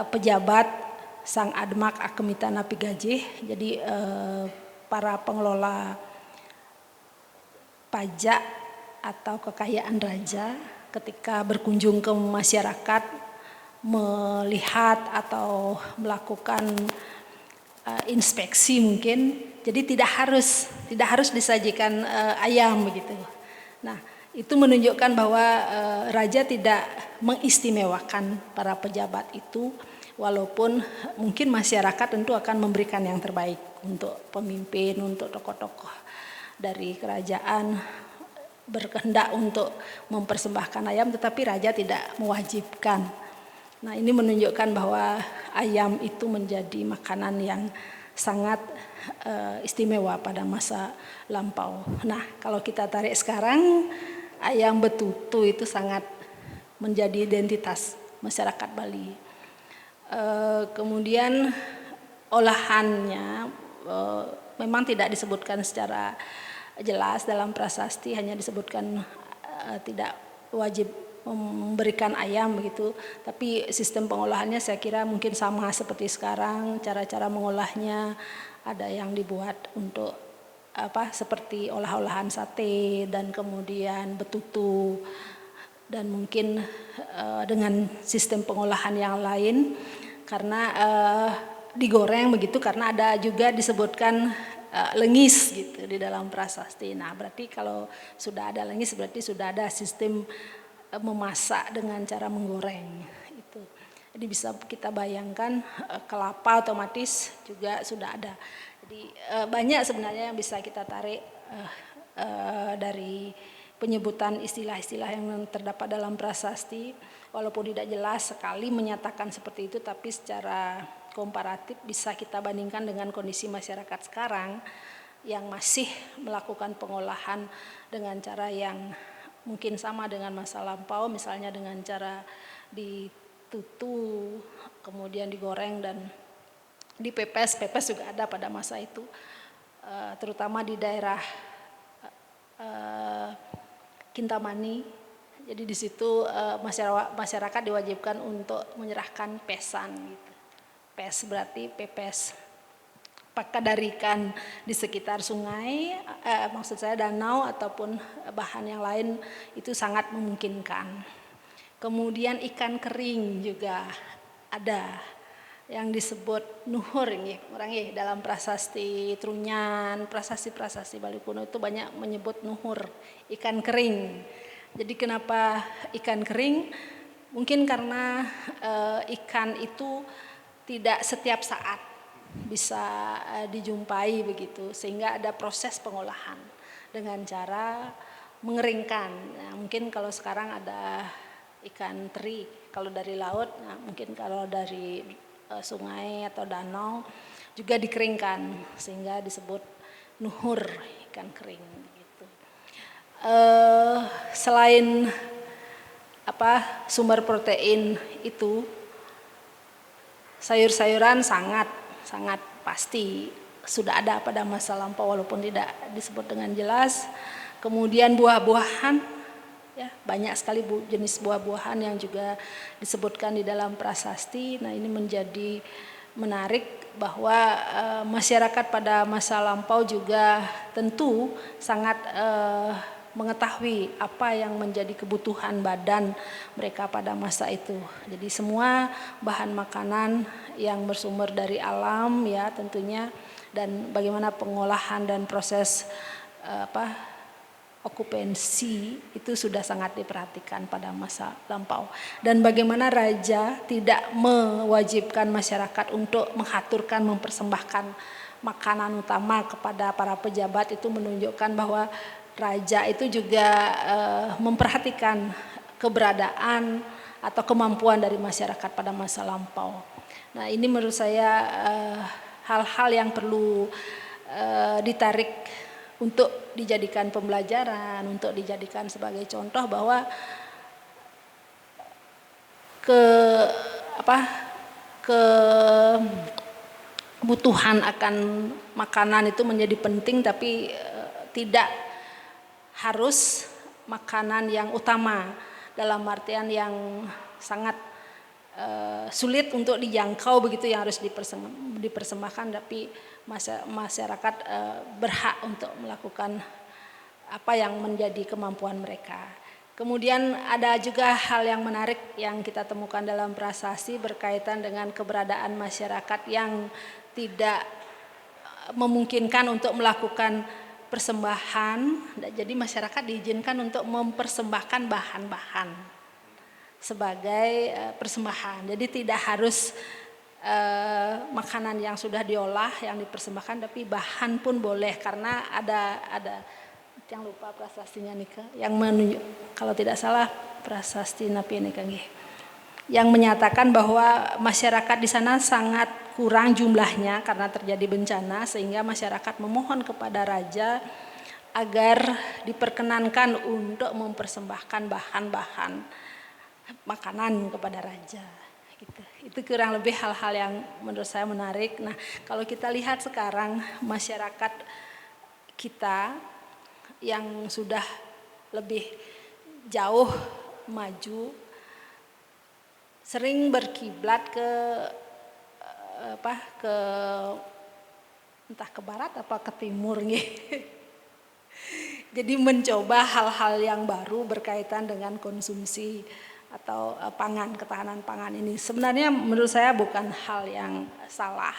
pejabat sang admak akemita napi gajih, jadi para pengelola pajak atau kekayaan raja ketika berkunjung ke masyarakat melihat atau melakukan inspeksi mungkin, jadi tidak harus disajikan ayam begitu. Nah, itu menunjukkan bahwa raja tidak mengistimewakan para pejabat itu, walaupun mungkin masyarakat tentu akan memberikan yang terbaik untuk pemimpin, untuk tokoh-tokoh dari kerajaan berkehendak untuk mempersembahkan ayam, tetapi raja tidak mewajibkan. Nah, ini menunjukkan bahwa ayam itu menjadi makanan yang sangat istimewa pada masa lampau. Nah, kalau kita tarik sekarang, ayam betutu itu sangat menjadi identitas masyarakat Bali. Kemudian olahannya memang tidak disebutkan secara jelas dalam prasasti, hanya disebutkan tidak wajib memberikan ayam begitu, tapi sistem pengolahannya saya kira mungkin sama seperti sekarang. Cara-cara mengolahnya ada yang dibuat untuk seperti olah-olahan sate dan kemudian betutu, dan mungkin dengan sistem pengolahan yang lain karena digoreng begitu, karena ada juga disebutkan lengis gitu di dalam prasasti. Nah, berarti kalau sudah ada lengis berarti sudah ada sistem memasak dengan cara menggoreng itu. Jadi bisa kita bayangkan kelapa otomatis juga sudah ada. Jadi banyak sebenarnya yang bisa kita tarik dari penyebutan istilah-istilah yang terdapat dalam prasasti, walaupun tidak jelas sekali menyatakan seperti itu, tapi secara komparatif bisa kita bandingkan dengan kondisi masyarakat sekarang yang masih melakukan pengolahan dengan cara yang mungkin sama dengan masa lampau, misalnya dengan cara ditutu, kemudian digoreng dan dipepes. Pepes juga ada pada masa itu, terutama di daerah Kintamani. Jadi di situ masyarakat diwajibkan untuk menyerahkan pesan gitu. Pes berarti pepes. Apakah dari ikan di sekitar sungai, maksud saya danau ataupun bahan yang lain, itu sangat memungkinkan. Kemudian ikan kering juga ada yang disebut nuhur ini, dalam prasasti Trunyan, prasasti Bali kuno itu banyak menyebut nuhur, ikan kering. Jadi kenapa ikan kering? Mungkin karena ikan itu tidak setiap saat bisa dijumpai begitu, sehingga ada proses pengolahan dengan cara mengeringkan. Nah, mungkin kalau sekarang ada ikan teri kalau dari laut, nah mungkin kalau dari sungai atau danau juga dikeringkan sehingga disebut nuhur, ikan kering gitu. selain sumber protein itu, sayur-sayuran sangat pasti sudah ada pada masa lampau walaupun tidak disebut dengan jelas. Kemudian buah-buahan, ya, banyak sekali jenis buah-buahan yang juga disebutkan di dalam prasasti. Nah, ini menjadi menarik bahwa masyarakat pada masa lampau juga tentu sangat mengetahui apa yang menjadi kebutuhan badan mereka pada masa itu. Jadi semua bahan makanan yang bersumber dari alam, ya tentunya, dan bagaimana pengolahan dan proses okupansi itu sudah sangat diperhatikan pada masa lampau. Dan bagaimana raja tidak mewajibkan masyarakat untuk mengaturkan, mempersembahkan makanan utama kepada para pejabat, itu menunjukkan bahwa raja itu juga memperhatikan keberadaan atau kemampuan dari masyarakat pada masa lampau. Nah, ini menurut saya hal-hal yang perlu ditarik untuk dijadikan pembelajaran, untuk dijadikan sebagai contoh bahwa kebutuhan akan makanan itu menjadi penting, tapi tidak harus makanan yang utama, dalam artian yang sangat sulit untuk dijangkau begitu yang harus dipersembahkan, tapi masyarakat berhak untuk melakukan apa yang menjadi kemampuan mereka. Kemudian ada juga hal yang menarik yang kita temukan dalam prasasti berkaitan dengan keberadaan masyarakat yang tidak memungkinkan untuk melakukan persembahan. Jadi masyarakat diizinkan untuk mempersembahkan bahan-bahan sebagai persembahan. Jadi tidak harus makanan yang sudah diolah yang dipersembahkan, tapi bahan pun boleh, karena ada yang lupa prasastinya nika yang menunjuk, kalau tidak salah prasasti Napi nika nggih, yang menyatakan bahwa masyarakat di sana sangat kurang jumlahnya karena terjadi bencana, sehingga masyarakat memohon kepada raja agar diperkenankan untuk mempersembahkan bahan-bahan makanan kepada raja. Itu kurang lebih hal-hal yang menurut saya menarik. Nah, kalau kita lihat sekarang masyarakat kita yang sudah lebih jauh maju, sering berkiblat ke entah ke barat apa ke timur nih. Jadi mencoba hal-hal yang baru berkaitan dengan konsumsi atau pangan, ketahanan pangan ini. Sebenarnya menurut saya bukan hal yang salah,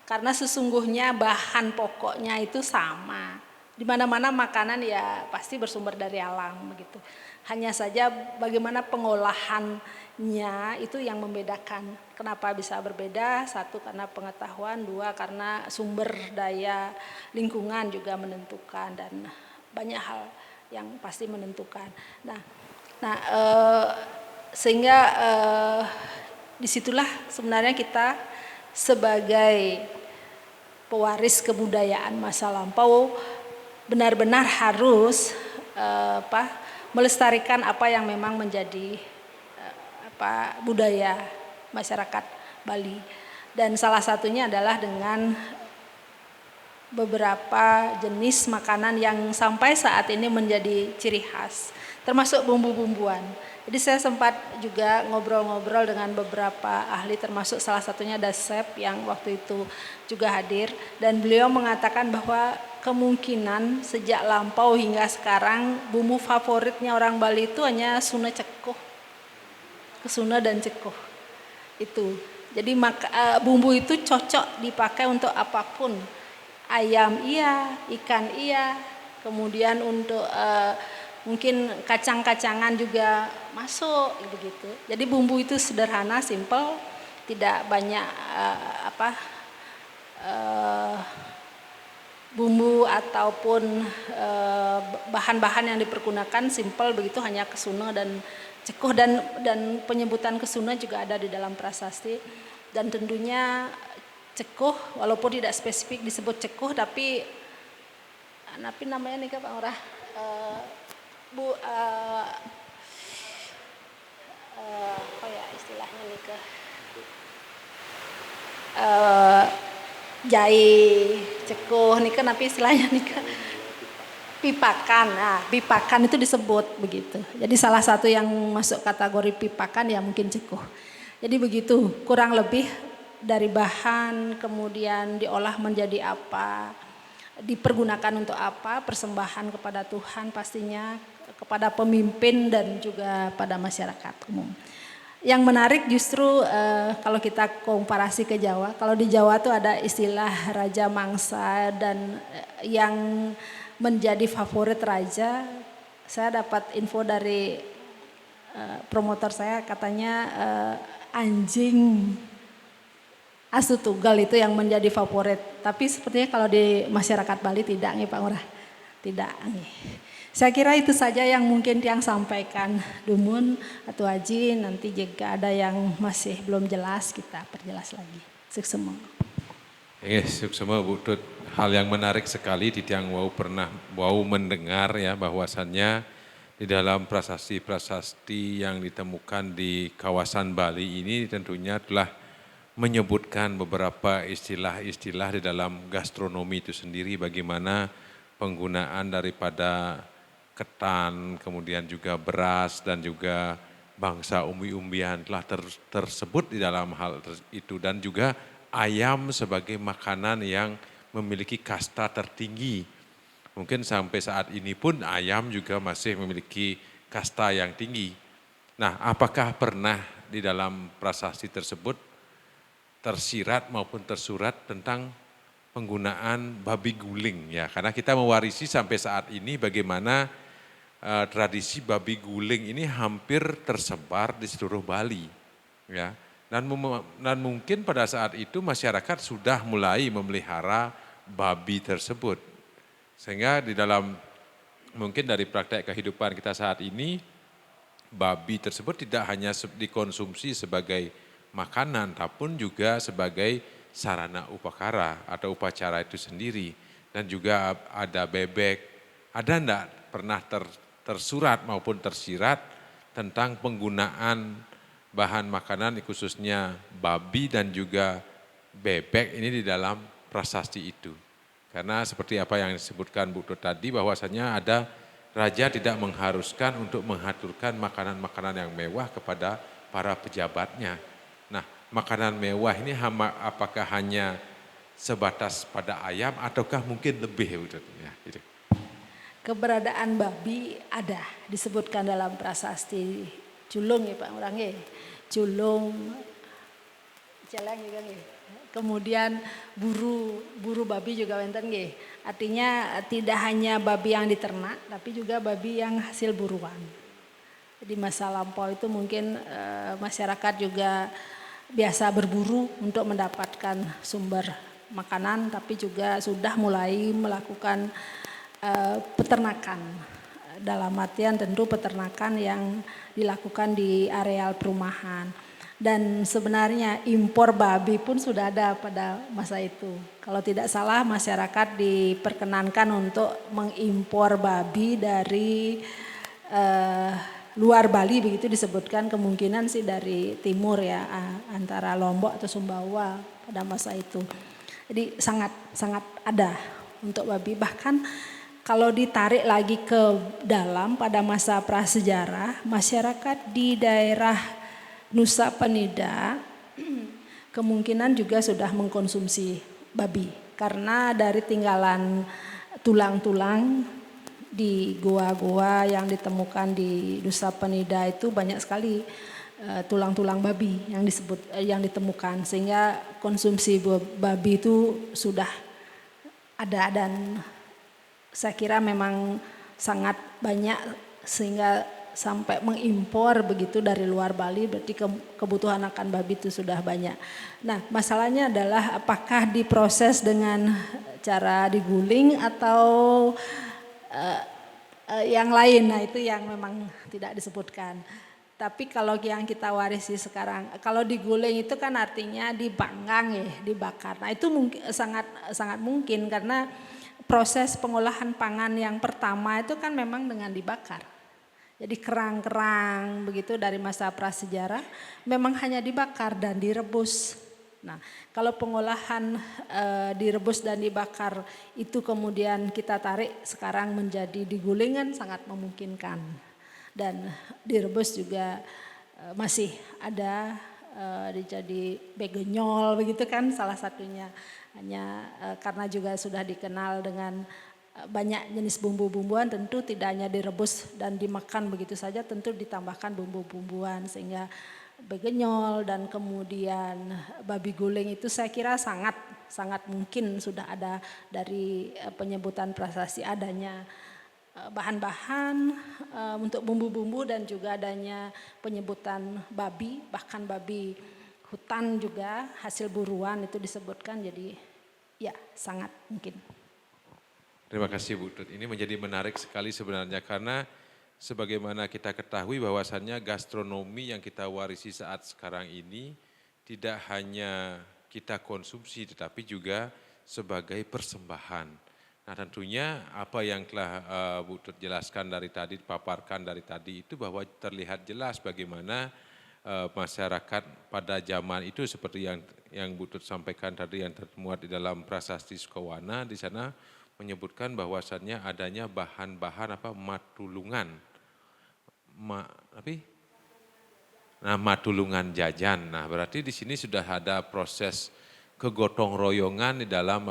karena sesungguhnya bahan pokoknya itu sama. Di mana-mana makanan ya pasti bersumber dari alam begitu. Hanya saja bagaimana pengolahannya itu yang membedakan. Kenapa bisa berbeda? Satu, karena pengetahuan. Dua, karena sumber daya lingkungan juga menentukan, dan banyak hal yang pasti menentukan. Sehingga disitulah sebenarnya kita sebagai pewaris kebudayaan masa lampau benar-benar harus melestarikan apa yang memang menjadi budaya masyarakat Bali, dan salah satunya adalah dengan beberapa jenis makanan yang sampai saat ini menjadi ciri khas, termasuk bumbu-bumbuan. Jadi saya sempat juga ngobrol-ngobrol dengan beberapa ahli, termasuk salah satunya Dasep yang waktu itu juga hadir, dan beliau mengatakan bahwa kemungkinan sejak lampau hingga sekarang bumbu favoritnya orang Bali itu hanya suna cekuh, kesuna dan cekuh itu. Jadi bumbu itu cocok dipakai untuk apapun, ayam iya, ikan iya, kemudian untuk mungkin kacang-kacangan juga masuk begitu. Jadi bumbu itu sederhana, simple, tidak banyak bumbu ataupun bahan-bahan yang dipergunakan simple begitu, hanya kesuna dan cekuh, dan penyebutan kesuna juga ada di dalam prasasti. Dan tentunya cekuh walaupun tidak spesifik disebut cekuh, tapi namanya nih Pak Lurah, Bu, apa ya istilahnya nih ke jai cekuh nih kan apa istilahnya nih kan pipakan. Nah, pipakan itu disebut begitu. Jadi salah satu yang masuk kategori pipakan ya mungkin cekuh. Jadi begitu, kurang lebih dari bahan kemudian diolah menjadi apa, dipergunakan untuk apa, persembahan kepada Tuhan pastinya, kepada pemimpin dan juga pada masyarakat umum. Yang menarik justru kalau kita komparasi ke Jawa, kalau di Jawa tuh ada istilah raja mangsa dan yang menjadi favorit raja, saya dapat info dari promotor saya katanya anjing Asu Tunggal itu yang menjadi favorit. Tapi sepertinya kalau di masyarakat Bali tidak nih Pak Ngurah, tidak nih. Saya kira itu saja yang mungkin yang sampaikan Dumun atau Haji, nanti jika ada yang masih belum jelas kita perjelas lagi. Suksema. Suksema Bu Tut, hal yang menarik sekali di Tiang Wau pernah mendengar ya bahwasannya di dalam prasasti-prasasti yang ditemukan di kawasan Bali ini tentunya telah menyebutkan beberapa istilah-istilah di dalam gastronomi itu sendiri, bagaimana penggunaan daripada ketan, kemudian juga beras dan juga bangsa umbi-umbian telah tersebut di dalam hal itu, dan juga ayam sebagai makanan yang memiliki kasta tertinggi. Mungkin sampai saat ini pun ayam juga masih memiliki kasta yang tinggi. Nah, apakah pernah di dalam prasasti tersebut tersirat maupun tersurat tentang penggunaan babi guling ya? Karena kita mewarisi sampai saat ini bagaimana tradisi babi guling ini hampir tersebar di seluruh Bali ya. Dan mungkin pada saat itu masyarakat sudah mulai memelihara babi tersebut. Sehingga di dalam mungkin dari praktek kehidupan kita saat ini, babi tersebut tidak hanya dikonsumsi sebagai makanan, tapi juga sebagai sarana upakara atau upacara itu sendiri. Dan juga ada bebek. Ada enggak pernah tersurat maupun tersirat tentang penggunaan bahan makanan khususnya babi dan juga bebek ini di dalam prasasti itu? Karena seperti apa yang disebutkan Bu Tut tadi, bahwasanya ada raja tidak mengharuskan untuk mengaturkan makanan-makanan yang mewah kepada para pejabatnya. Nah, makanan mewah ini apakah hanya sebatas pada ayam ataukah mungkin lebih? Bu Tut? Ya, gitu. Keberadaan babi ada disebutkan dalam prasasti Julung ya Pak Ngurah nggih. Julung Celeng juga nggih. Kemudian buru babi juga wonten nggih. Artinya tidak hanya babi yang diternak tapi juga babi yang hasil buruan. Di masa lampau itu mungkin masyarakat juga biasa berburu untuk mendapatkan sumber makanan, tapi juga sudah mulai melakukan peternakan. Dalam artian tentu peternakan yang dilakukan di areal perumahan. Dan sebenarnya impor babi pun sudah ada pada masa itu. Kalau tidak salah masyarakat diperkenankan untuk mengimpor babi dari luar Bali, begitu disebutkan, kemungkinan sih dari timur ya, antara Lombok atau Sumbawa pada masa itu. Jadi sangat ada untuk babi. Bahkan kalau ditarik lagi ke dalam pada masa prasejarah, masyarakat di daerah Nusa Penida kemungkinan juga sudah mengkonsumsi babi. Karena dari tinggalan tulang-tulang di goa-goa yang ditemukan di Nusa Penida itu banyak sekali tulang-tulang babi yang ditemukan. Sehingga konsumsi babi itu sudah ada, dan saya kira memang sangat banyak sehingga sampai mengimpor begitu dari luar Bali, berarti kebutuhan akan babi itu sudah banyak. Nah, masalahnya adalah apakah diproses dengan cara diguling atau yang lain. Nah, itu yang memang tidak disebutkan. Tapi kalau yang kita warisi sekarang, kalau diguling itu kan artinya dipanggang ya, dibakar. Nah, itu mungkin sangat mungkin karena proses pengolahan pangan yang pertama itu kan memang dengan dibakar. Jadi kerang-kerang begitu dari masa prasejarah memang hanya dibakar dan direbus. Nah, kalau pengolahan direbus dan dibakar itu kemudian kita tarik sekarang menjadi digulingan sangat memungkinkan. Dan direbus juga masih ada jadi begenyol begitu kan salah satunya. Hanya karena juga sudah dikenal dengan banyak jenis bumbu-bumbuan, tentu tidak hanya direbus dan dimakan begitu saja, tentu ditambahkan bumbu-bumbuan sehingga begenyol dan kemudian babi guling itu saya kira sangat mungkin sudah ada dari penyebutan prasasti adanya bahan-bahan untuk bumbu-bumbu dan juga adanya penyebutan babi, bahkan babi hutan juga hasil buruan itu disebutkan, jadi ya sangat mungkin. Terima kasih Bu Tut. Ini menjadi menarik sekali sebenarnya karena sebagaimana kita ketahui bahwasannya gastronomi yang kita warisi saat sekarang ini tidak hanya kita konsumsi tetapi juga sebagai persembahan. Nah tentunya apa yang telah Bu Tut jelaskan dari tadi, paparkan dari tadi itu bahwa terlihat jelas bagaimana masyarakat pada zaman itu seperti yang Bu Tut sampaikan tadi yang termuat di dalam prasasti Sukawana di sana menyebutkan bahwasannya adanya bahan-bahan matulungan. Matulungan jajan. Nah, berarti di sini sudah ada proses kegotong royongan di dalam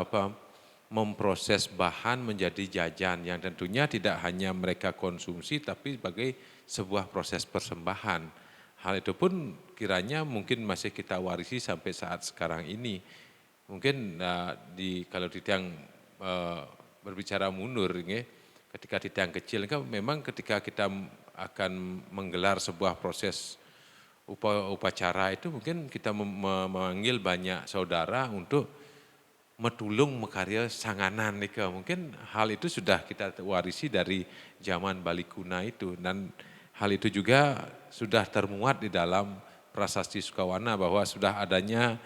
memproses bahan menjadi jajan yang tentunya tidak hanya mereka konsumsi tapi sebagai sebuah proses persembahan. Hal itu pun kiranya mungkin masih kita warisi sampai saat sekarang ini. Mungkin kalau di tiang berbicara mundur, ketika di tiang kecil, memang ketika kita akan menggelar sebuah proses upacara itu mungkin kita memanggil banyak saudara untuk metulung mekarya sanganan. Mungkin hal itu sudah kita warisi dari zaman Bali Kuna itu dan hal itu juga sudah termuat di dalam prasasti Sukawana bahwa sudah adanya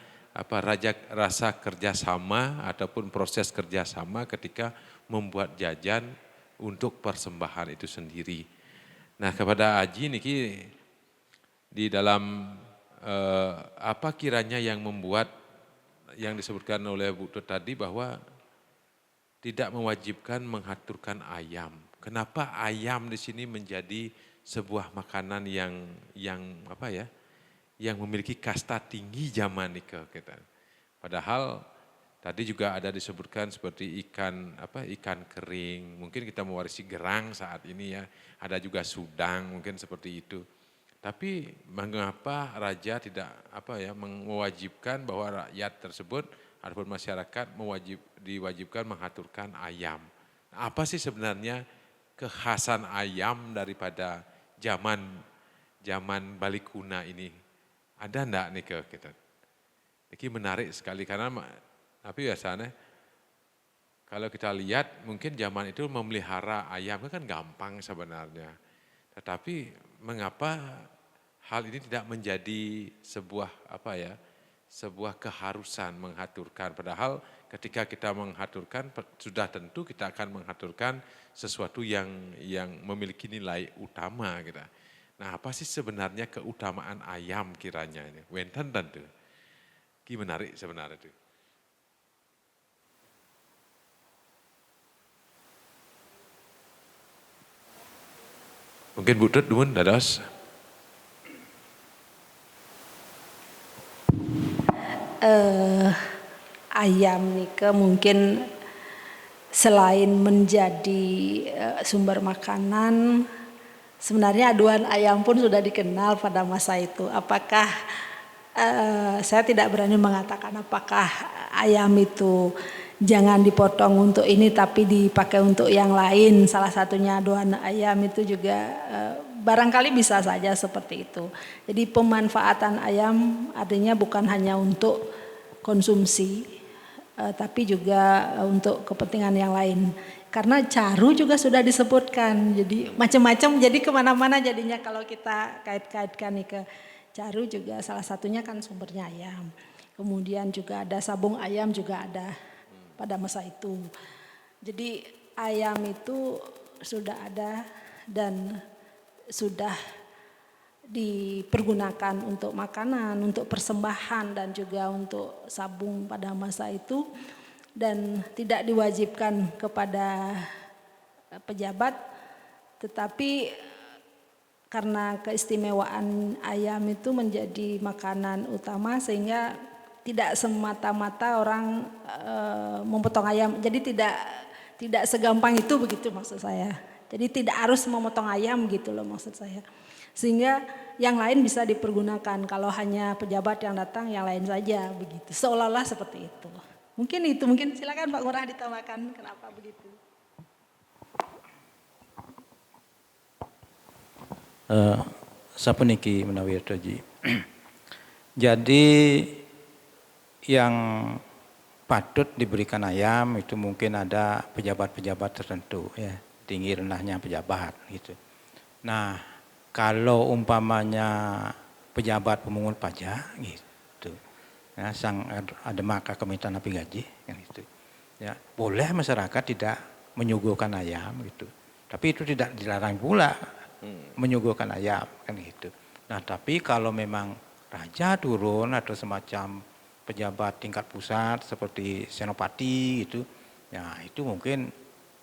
rasa kerjasama ataupun proses kerjasama ketika membuat jajan untuk persembahan itu sendiri. Nah kepada Aji niki di dalam apa kiranya yang membuat yang disebutkan oleh Bu Tut tadi bahwa tidak mewajibkan mengaturkan ayam. Kenapa ayam di sini menjadi sebuah makanan yang memiliki kasta tinggi zaman nika kita. Padahal tadi juga ada disebutkan seperti ikan kering, mungkin kita mewarisi gerang saat ini ya, ada juga sudang mungkin seperti itu. Tapi mengapa raja tidak mewajibkan bahwa rakyat tersebut ataupun masyarakat diwajibkan mengaturkan ayam. Nah, apa sih sebenarnya kekhasan ayam daripada zaman Bali Kuna ini? Ada enggak nih kita? Ini menarik sekali karena tapi biasanya kalau kita lihat mungkin zaman itu memelihara ayam kan gampang sebenarnya. Tetapi mengapa hal ini tidak menjadi sebuah sebuah keharusan mengaturkan, padahal ketika kita mengaturkan sudah tentu kita akan mengaturkan sesuatu yang memiliki nilai utama kita. Nah apa sih sebenarnya keutamaan ayam kiranya ini? Wenten tentu. Ini menarik sebenarnya itu. Mungkin Bu Tut dulu dados. Ayam nika mungkin selain menjadi sumber makanan, sebenarnya aduan ayam pun sudah dikenal pada masa itu. Apakah saya tidak berani mengatakan apakah ayam itu jangan dipotong untuk ini tapi dipakai untuk yang lain. Salah satunya aduan ayam itu juga barangkali bisa saja seperti itu. Jadi pemanfaatan ayam artinya bukan hanya untuk konsumsi, tapi juga untuk kepentingan yang lain. Karena caru juga sudah disebutkan, jadi macam-macam, jadi kemana-mana jadinya kalau kita kait-kaitkan nih ke caru juga salah satunya kan sumbernya ayam. Kemudian juga ada sabung ayam juga ada pada masa itu. Jadi ayam itu sudah ada dan sudah dipergunakan untuk makanan, untuk persembahan dan juga untuk sabung pada masa itu, dan tidak diwajibkan kepada pejabat, tetapi karena keistimewaan ayam itu menjadi makanan utama sehingga tidak semata-mata orang memotong ayam. Jadi tidak segampang itu, begitu maksud saya. Jadi tidak harus memotong ayam gitu loh maksud saya. Sehingga yang lain bisa dipergunakan, kalau hanya pejabat yang datang yang lain saja begitu. Seolah-olah seperti itu. Mungkin itu, mungkin silakan Pak Ngurah ditambahkan kenapa begitu. Sapuniki menawi Toji. Jadi yang patut diberikan ayam itu mungkin ada pejabat-pejabat tertentu ya, tinggi rendahnya pejabat gitu. Nah, kalau umpamanya pejabat pemungut pajak gitu, ya, sang ada maka kementerian api gaji kan gitu. Ya, boleh masyarakat tidak menyuguhkan ayam gitu. Tapi itu tidak dilarang pula menyuguhkan ayam kan gitu. Nah, tapi kalau memang raja turun atau semacam pejabat tingkat pusat seperti senopati gitu, ya itu mungkin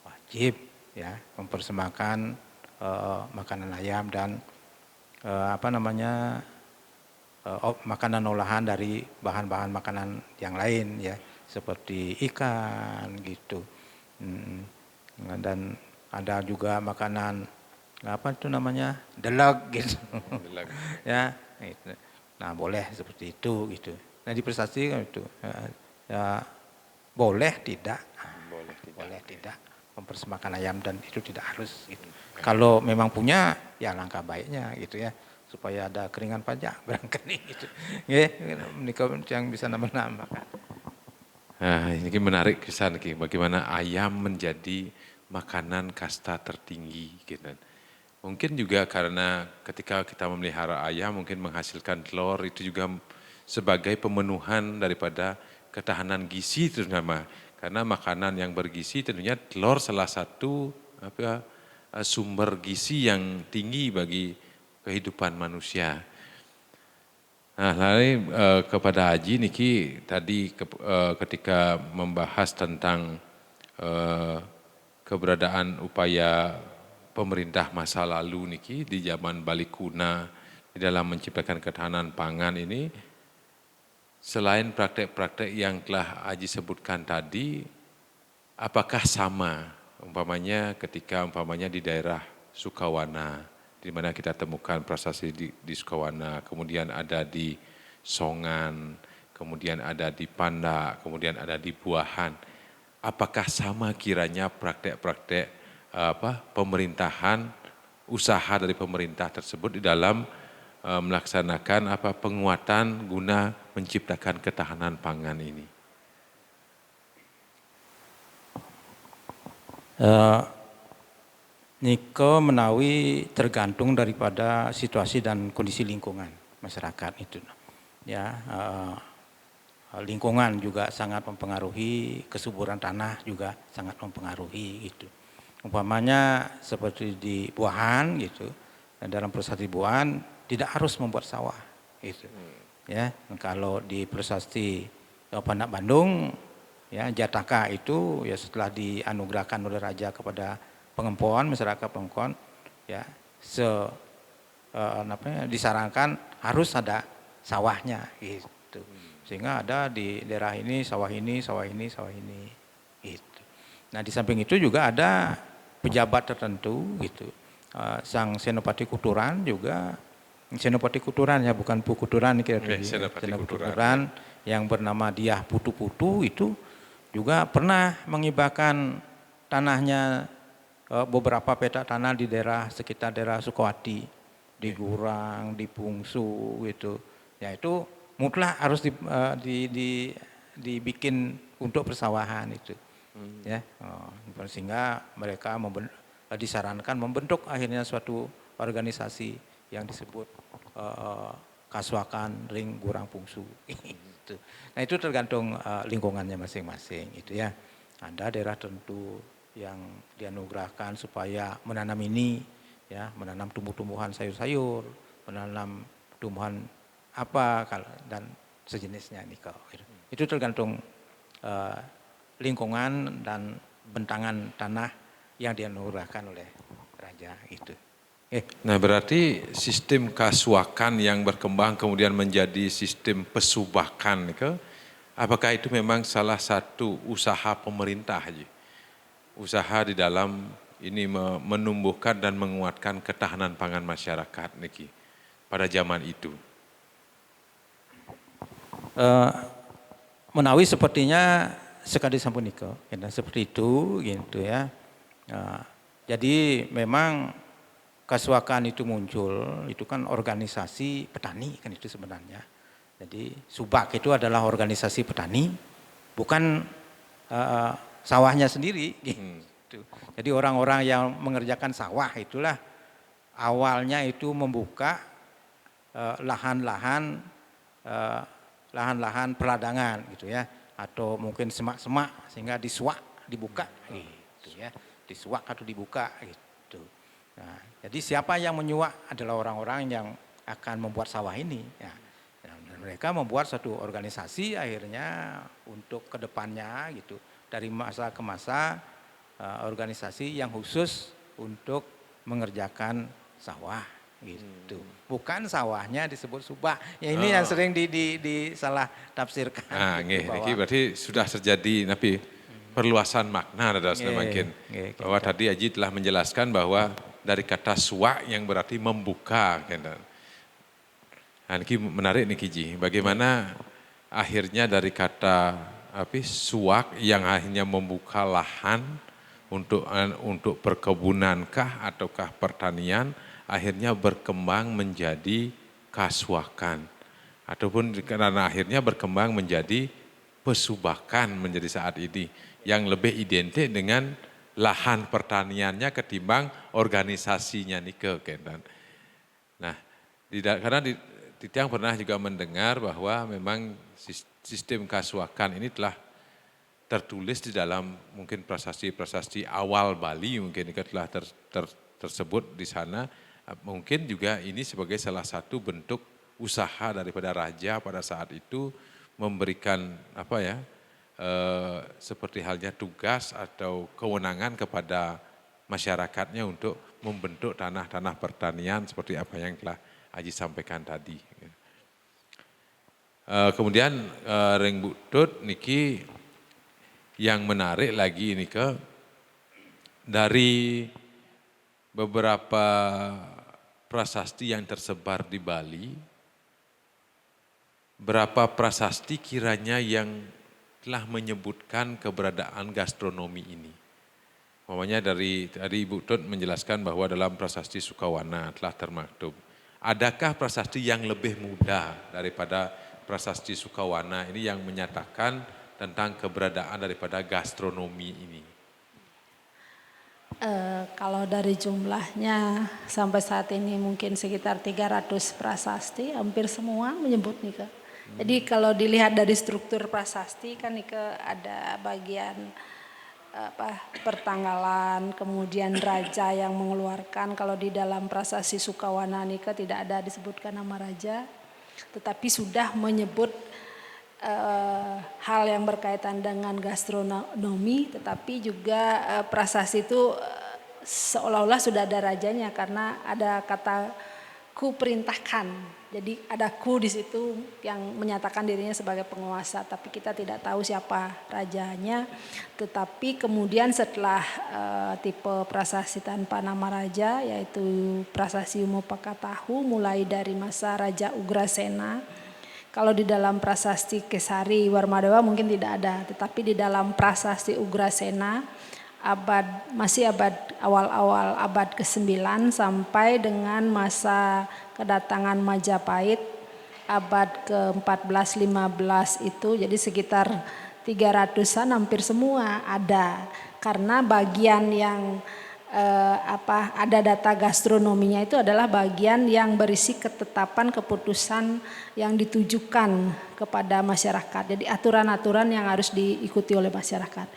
wajib ya mempersembahkan makanan ayam dan makanan olahan dari bahan-bahan makanan yang lain ya, seperti ikan gitu. Dan ada juga makanan delag gitu. Ya, gitu. Nah, boleh seperti itu gitu. Nah, di prestasi kan itu ya, boleh tidak mempersembahkan ayam, dan itu tidak harus gitu. Kalau memang punya ya langkah baiknya gitu ya, supaya ada keringan pajak barangkali gitu. Ya, menikah yang bisa nambah-nambah. Nah, ini menarik kesan bagaimana ayam menjadi makanan kasta tertinggi gitu. Mungkin juga karena ketika kita memelihara ayam mungkin menghasilkan telur, itu juga sebagai pemenuhan daripada ketahanan gizi terutama. Karena makanan yang bergizi tentunya telur salah satu sumber gizi yang tinggi bagi kehidupan manusia. Nah, lalu kepada Haji niki tadi ketika membahas tentang keberadaan upaya pemerintah masa lalu niki di zaman Balikuna di dalam menciptakan ketahanan pangan ini, selain praktek-praktek yang telah Haji sebutkan tadi, apakah sama umpamanya ketika di daerah Sukawana, di mana kita temukan prasasti di Sukawana, kemudian ada di Songan, kemudian ada di Pandak, kemudian ada di Buahan. Apakah sama kiranya praktek-praktek pemerintahan, usaha dari pemerintah tersebut di dalam melaksanakan penguatan guna menciptakan ketahanan pangan ini? Niko menawi tergantung daripada situasi dan kondisi lingkungan masyarakat itu. Ya, lingkungan juga sangat mempengaruhi, kesuburan tanah juga sangat mempengaruhi gitu. Umpamanya seperti di Buahan gitu, dan dalam prasasti Buahan tidak harus membuat sawah gitu. Ya, kalau di prasasti Pandak Bandung ya, Jataka itu ya setelah dianugerahkan oleh raja kepada Pengempon, masyarakat Pengempon ya, disarankan harus ada sawahnya gitu. Sehingga ada di daerah ini sawah ini gitu. Nah, di samping itu juga ada pejabat tertentu gitu. Sang Senopati Kuturan juga, Senopati Kuturan ya, bukan Pukuturan kira-kira. Senopati Kuturan yang bernama Diah Putu-Putu itu juga pernah mengibahkan tanahnya, beberapa petak tanah di daerah sekitar daerah Sukawati, di Gurang, di Pungsu gitu. Ya itu mutlak harus dibikin untuk persawahan itu. Ya, sehingga mereka disarankan membentuk akhirnya suatu organisasi yang disebut Kaswakan Ring Gurang Pungsu. Nah, itu tergantung lingkungannya masing-masing itu ya. Ada daerah tertentu yang dianugerahkan supaya menanam ini ya, menanam tumbuh-tumbuhan sayur-sayur, menanam tumbuhan apa dan sejenisnya nikel. Itu tergantung lingkungan dan bentangan tanah yang dianugerahkan oleh raja itu. Nah berarti sistem kasuakan yang berkembang kemudian menjadi sistem pesubakan, apakah itu memang salah satu usaha pemerintah, Haji? Usaha di dalam ini menumbuhkan dan menguatkan ketahanan pangan masyarakat niki pada zaman itu? Menawi sepertinya sekali sampun niko, seperti itu gitu ya. Jadi memang kasuakan itu muncul, itu kan organisasi petani kan itu sebenarnya. Jadi Subak itu adalah organisasi petani, bukan sawahnya sendiri. Gitu. Jadi orang-orang yang mengerjakan sawah itulah awalnya itu membuka lahan-lahan peladangan gitu ya, atau mungkin semak-semak sehingga disuak, dibuka gitu ya, disuak atau dibuka gitu. Nah, jadi siapa yang menyuak adalah orang-orang yang akan membuat sawah ini. Ya. Dan mereka membuat satu organisasi akhirnya untuk kedepannya gitu. Dari masa ke masa organisasi yang khusus untuk mengerjakan sawah gitu. Bukan sawahnya disebut Subak. Ya ini yang sering disalah tafsirkan. Nah, gitu, ini berarti sudah terjadi tapi perluasan makna ada semakin. Bahwa tadi Aji telah menjelaskan bahwa dari kata suak yang berarti membuka. Nah, ini menarik nih Kiji, bagaimana akhirnya dari kata suak yang akhirnya membuka lahan untuk perkebunankah ataukah pertanian, akhirnya berkembang menjadi kasuakan. Ataupun karena akhirnya berkembang menjadi pesubakan menjadi saat ini, yang lebih identik dengan lahan pertaniannya ketimbang organisasinya nike. Nah, karena Titiang pernah juga mendengar bahwa memang sistem kasuakan ini telah tertulis di dalam mungkin prasasti-prasasti awal Bali, mungkin telah tersebut di sana. Mungkin juga ini sebagai salah satu bentuk usaha daripada raja pada saat itu memberikan seperti halnya tugas atau kewenangan kepada masyarakatnya untuk membentuk tanah-tanah pertanian seperti apa yang telah Aji sampaikan tadi. Kemudian Reng Butut niki yang menarik lagi dari beberapa prasasti yang tersebar di Bali, berapa prasasti kiranya yang telah menyebutkan keberadaan gastronomi ini. Namanya dari Ibu Tut menjelaskan bahwa dalam prasasti Sukawana telah termaktub. Adakah prasasti yang lebih mudah daripada prasasti Sukawana ini yang menyatakan tentang keberadaan daripada gastronomi ini? Kalau dari jumlahnya sampai saat ini mungkin sekitar 300 prasasti, hampir semua menyebut nih. Jadi kalau dilihat dari struktur prasasti kan ada bagian pertanggalan, kemudian raja yang mengeluarkan. Kalau di dalam prasasti Sukawana tidak ada disebutkan nama raja, tetapi sudah menyebut hal yang berkaitan dengan gastronomi, tetapi juga prasasti itu seolah-olah sudah ada rajanya karena ada kata ku perintahkan. Jadi ada ku di situ yang menyatakan dirinya sebagai penguasa, tapi kita tidak tahu siapa rajanya. Tetapi kemudian setelah tipe prasasti tanpa nama raja, yaitu prasasti Umopakatahu mulai dari masa Raja Ugrasena. Kalau di dalam prasasti Kesari Warmadewa mungkin tidak ada, tetapi di dalam prasasti Ugrasena masih awal-awal abad ke-9 sampai dengan masa kedatangan Majapahit abad ke-14-15 itu, jadi sekitar 300-an hampir semua ada. Karena bagian yang ada data gastronominya itu adalah bagian yang berisi ketetapan keputusan yang ditujukan kepada masyarakat. Jadi aturan-aturan yang harus diikuti oleh masyarakat.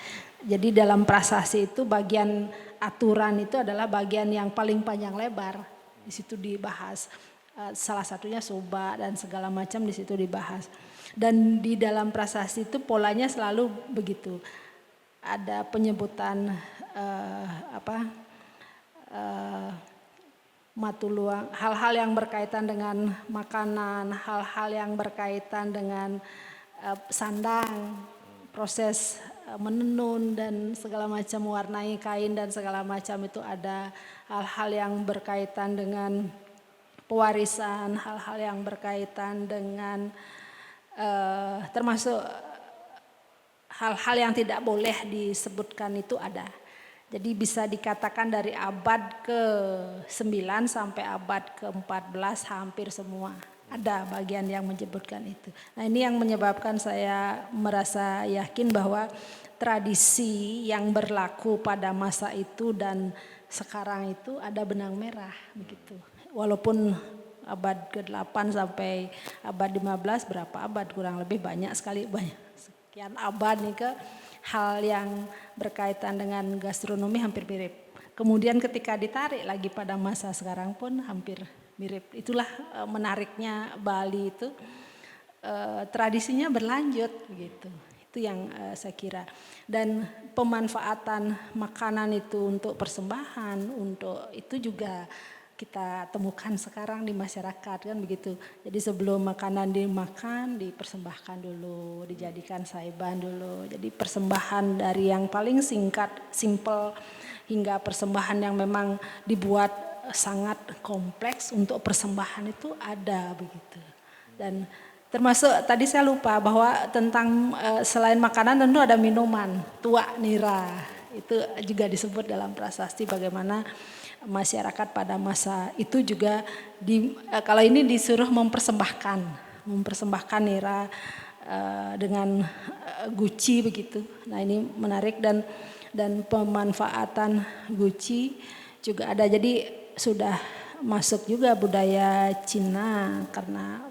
Jadi dalam prasasti itu bagian aturan itu adalah bagian yang paling panjang lebar. Di situ dibahas. Salah satunya soba dan segala macam di situ dibahas. Dan di dalam prasasti itu polanya selalu begitu. Ada penyebutan matuluang, hal-hal yang berkaitan dengan makanan, hal-hal yang berkaitan dengan sandang, proses menenun dan segala macam, warnai kain dan segala macam itu ada. Hal-hal yang berkaitan dengan pewarisan, hal-hal yang berkaitan dengan termasuk hal-hal yang tidak boleh disebutkan itu ada. Jadi bisa dikatakan dari abad ke-9 sampai abad ke-14 hampir semua ada bagian yang menyebutkan itu. Nah ini yang menyebabkan saya merasa yakin bahwa tradisi yang berlaku pada masa itu dan sekarang itu ada benang merah begitu. Walaupun abad ke-8 sampai abad 15 berapa abad kurang lebih banyak sekali, banyak sekian abad nih ke hal yang berkaitan dengan gastronomi hampir mirip. Kemudian ketika ditarik lagi pada masa sekarang pun hampir mirip. Itulah menariknya Bali itu tradisinya berlanjut gitu. Itu yang saya kira. Dan pemanfaatan makanan itu untuk persembahan, untuk itu juga kita temukan sekarang di masyarakat kan begitu. Jadi sebelum makanan dimakan dipersembahkan dulu, dijadikan saiban dulu. Jadi persembahan dari yang paling singkat, simple hingga persembahan yang memang dibuat sangat kompleks untuk persembahan itu ada begitu. Dan termasuk tadi saya lupa bahwa tentang selain makanan tentu ada minuman, tuak nira. Itu juga disebut dalam prasasti bagaimana masyarakat pada masa itu juga kalau ini disuruh mempersembahkan nira dengan guci begitu. Nah ini menarik dan pemanfaatan guci juga ada. Jadi sudah masuk juga budaya Cina karena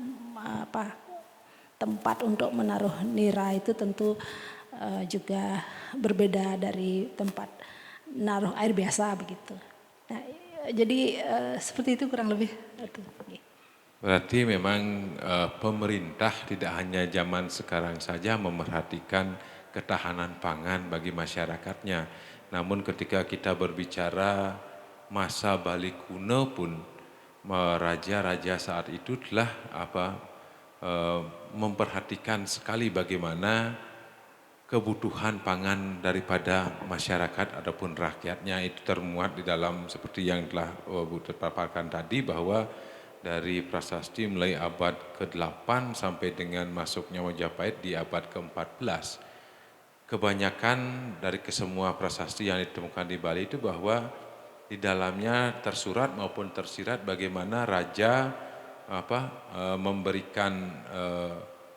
tempat untuk menaruh nira itu tentu juga berbeda dari tempat naruh air biasa begitu. Nah, jadi seperti itu kurang lebih. Berarti memang pemerintah tidak hanya zaman sekarang saja memerhatikan ketahanan pangan bagi masyarakatnya. Namun ketika kita berbicara masa Bali kuno pun, raja-raja saat itu telah memperhatikan sekali bagaimana kebutuhan pangan daripada masyarakat ataupun rakyatnya. Itu termuat di dalam seperti yang telah Bu paparkan tadi, bahwa dari prasasti mulai abad ke-8 sampai dengan masuknya Majapahit di abad ke-14. Kebanyakan dari kesemua prasasti yang ditemukan di Bali itu bahwa di dalamnya tersurat maupun tersirat bagaimana raja memberikan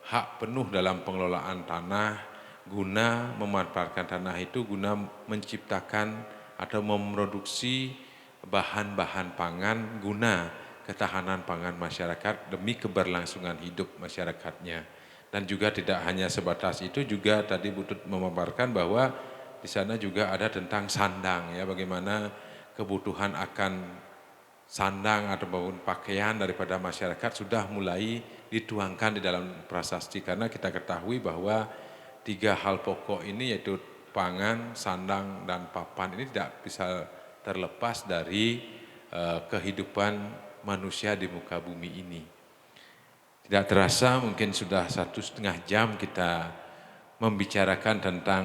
hak penuh dalam pengelolaan tanah, guna memanfaatkan tanah itu guna menciptakan atau memproduksi bahan-bahan pangan guna ketahanan pangan masyarakat demi keberlangsungan hidup masyarakatnya. Dan juga tidak hanya sebatas itu, juga tadi Butut memaparkan bahwa di sana juga ada tentang sandang, ya, bagaimana kebutuhan akan sandang ataupun pakaian daripada masyarakat sudah mulai dituangkan di dalam prasasti, karena kita ketahui bahwa 3 hal pokok ini yaitu pangan, sandang, dan papan ini tidak bisa terlepas dari kehidupan manusia di muka bumi ini. Tidak terasa mungkin sudah 1,5 jam kita membicarakan tentang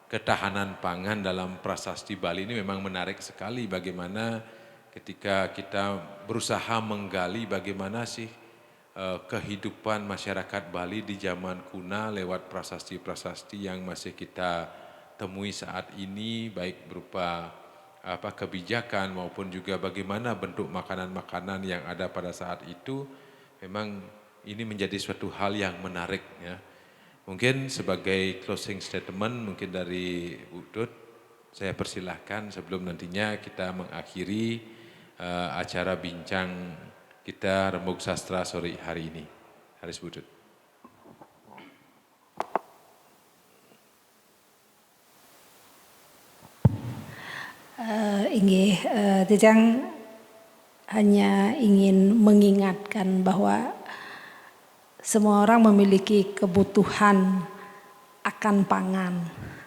ketahanan pangan dalam prasasti Bali. Ini memang menarik sekali bagaimana ketika kita berusaha menggali bagaimana sih kehidupan masyarakat Bali di zaman kuno lewat prasasti-prasasti yang masih kita temui saat ini, baik berupa kebijakan maupun juga bagaimana bentuk makanan-makanan yang ada pada saat itu. Memang ini menjadi suatu hal yang menarik, ya. Mungkin sebagai closing statement mungkin dari Bu Dut, saya persilahkan sebelum nantinya kita mengakhiri acara bincang kita Rembug Sastra sore hari ini. Haris Budut. Titiang hanya ingin mengingatkan bahwa semua orang memiliki kebutuhan akan pangan,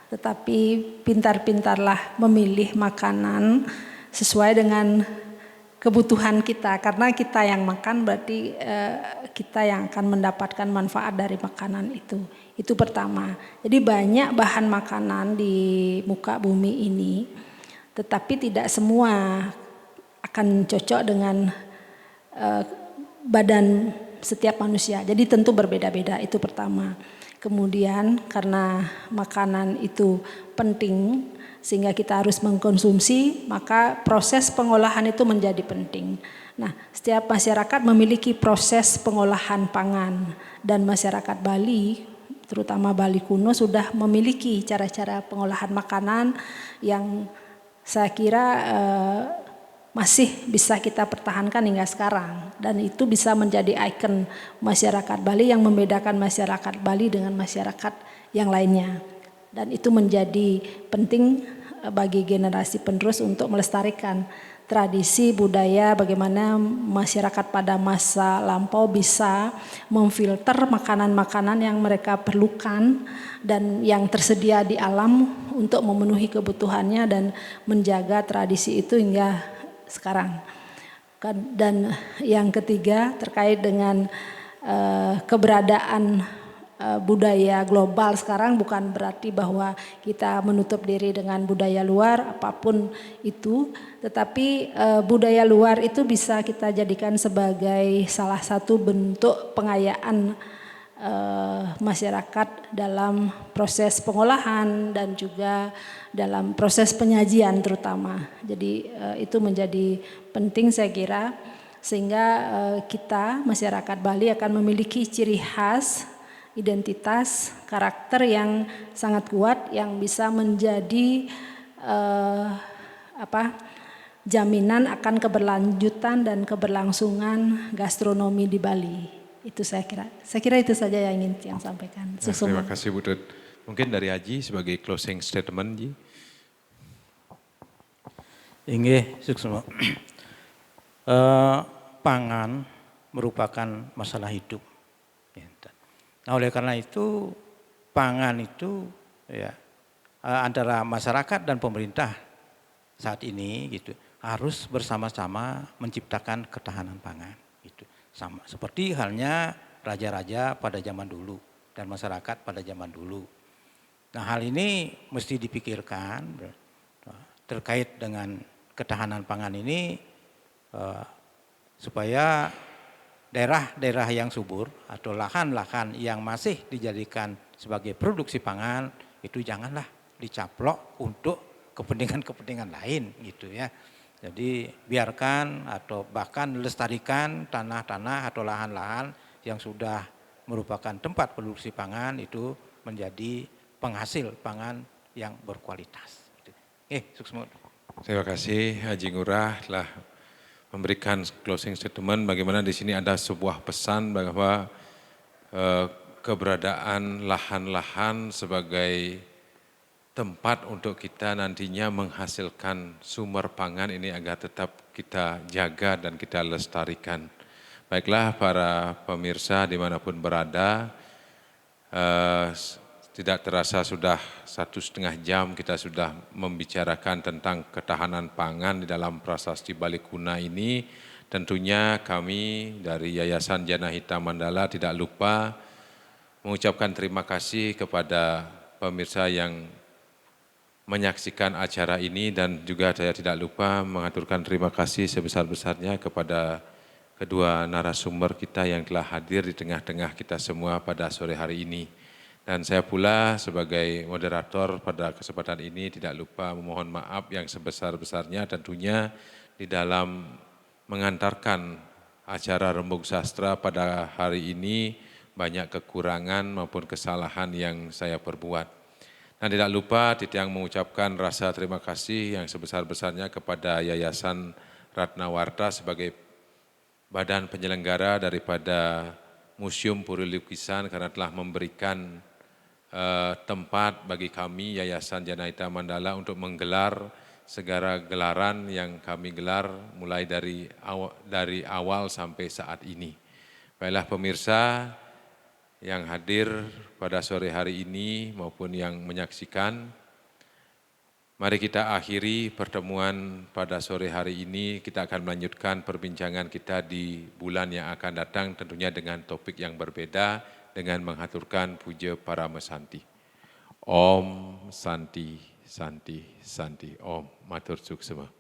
tetapi pintar-pintarlah memilih makanan sesuai dengan kebutuhan kita, karena kita yang makan berarti kita yang akan mendapatkan manfaat dari makanan itu. Itu pertama. Jadi banyak bahan makanan di muka bumi ini, tetapi tidak semua akan cocok dengan badan setiap manusia. Jadi tentu berbeda-beda, itu pertama. Kemudian karena makanan itu penting sehingga kita harus mengkonsumsi, maka proses pengolahan itu menjadi penting. Nah, setiap masyarakat memiliki proses pengolahan pangan, dan masyarakat Bali, terutama Bali kuno, sudah memiliki cara-cara pengolahan makanan yang saya kira masih bisa kita pertahankan hingga sekarang, dan itu bisa menjadi ikon masyarakat Bali yang membedakan masyarakat Bali dengan masyarakat yang lainnya, dan itu menjadi penting bagi generasi penerus untuk melestarikan tradisi budaya, bagaimana masyarakat pada masa lampau bisa memfilter makanan-makanan yang mereka perlukan dan yang tersedia di alam untuk memenuhi kebutuhannya dan menjaga tradisi itu hingga sekarang. Dan yang ketiga terkait dengan keberadaan budaya global sekarang, bukan berarti bahwa kita menutup diri dengan budaya luar apapun itu, tetapi budaya luar itu bisa kita jadikan sebagai salah satu bentuk pengayaan masyarakat dalam proses pengolahan dan juga dalam proses penyajian terutama. Jadi itu menjadi penting saya kira, sehingga kita masyarakat Bali akan memiliki ciri khas, identitas, karakter yang sangat kuat yang bisa menjadi jaminan akan keberlanjutan dan keberlangsungan gastronomi di Bali. Itu saya kira itu saja yang ingin yang sampaikan. Nah, terima kasih Bu Tut. Mungkin dari Haji sebagai closing statement, Ji. Inggih, Suksma. Pangan merupakan masalah hidup. Nah, oleh karena itu pangan itu ya antara masyarakat dan pemerintah saat ini gitu harus bersama-sama menciptakan ketahanan pangan gitu. Sama seperti halnya raja-raja pada zaman dulu dan masyarakat pada zaman dulu. Nah, hal ini mesti dipikirkan terkait dengan ketahanan pangan ini supaya daerah-daerah yang subur atau lahan-lahan yang masih dijadikan sebagai produksi pangan itu janganlah dicaplok untuk kepentingan-kepentingan lain gitu ya. Jadi biarkan atau bahkan lestarikan tanah-tanah atau lahan-lahan yang sudah merupakan tempat produksi pangan itu menjadi penghasil pangan yang berkualitas. Suksma. Terima kasih Haji Ngurah telah memberikan closing statement bagaimana di sini ada sebuah pesan bahwa keberadaan lahan-lahan sebagai tempat untuk kita nantinya menghasilkan sumber pangan ini agar tetap kita jaga dan kita lestarikan. Baiklah para pemirsa dimanapun berada, tidak terasa sudah 1,5 jam kita sudah membicarakan tentang ketahanan pangan di dalam Prasasti Bali Kuna ini. Tentunya kami dari Yayasan Jana Hitam Mandala tidak lupa mengucapkan terima kasih kepada pemirsa yang menyaksikan acara ini, dan juga saya tidak lupa mengaturkan terima kasih sebesar-besarnya kepada kedua narasumber kita yang telah hadir di tengah-tengah kita semua pada sore hari ini. Dan saya pula sebagai moderator pada kesempatan ini tidak lupa memohon maaf yang sebesar-besarnya tentunya di dalam mengantarkan acara Rembug Sastra pada hari ini banyak kekurangan maupun kesalahan yang saya perbuat. Dan tidak lupa Titiang mengucapkan rasa terima kasih yang sebesar-besarnya kepada Yayasan Ratnawarta sebagai badan penyelenggara daripada Museum Puri Lukisan karena telah memberikan tempat bagi kami Yayasan Jana Hitam Mandala untuk menggelar segala gelaran yang kami gelar mulai dari awal sampai saat ini. Baiklah pemirsa yang hadir pada sore hari ini maupun yang menyaksikan, mari kita akhiri pertemuan pada sore hari ini. Kita akan melanjutkan perbincangan kita di bulan yang akan datang tentunya dengan topik yang berbeda dengan menghaturkan puja Parama Santi. Om Santi, Santi, Santi, Om. Matur suksema.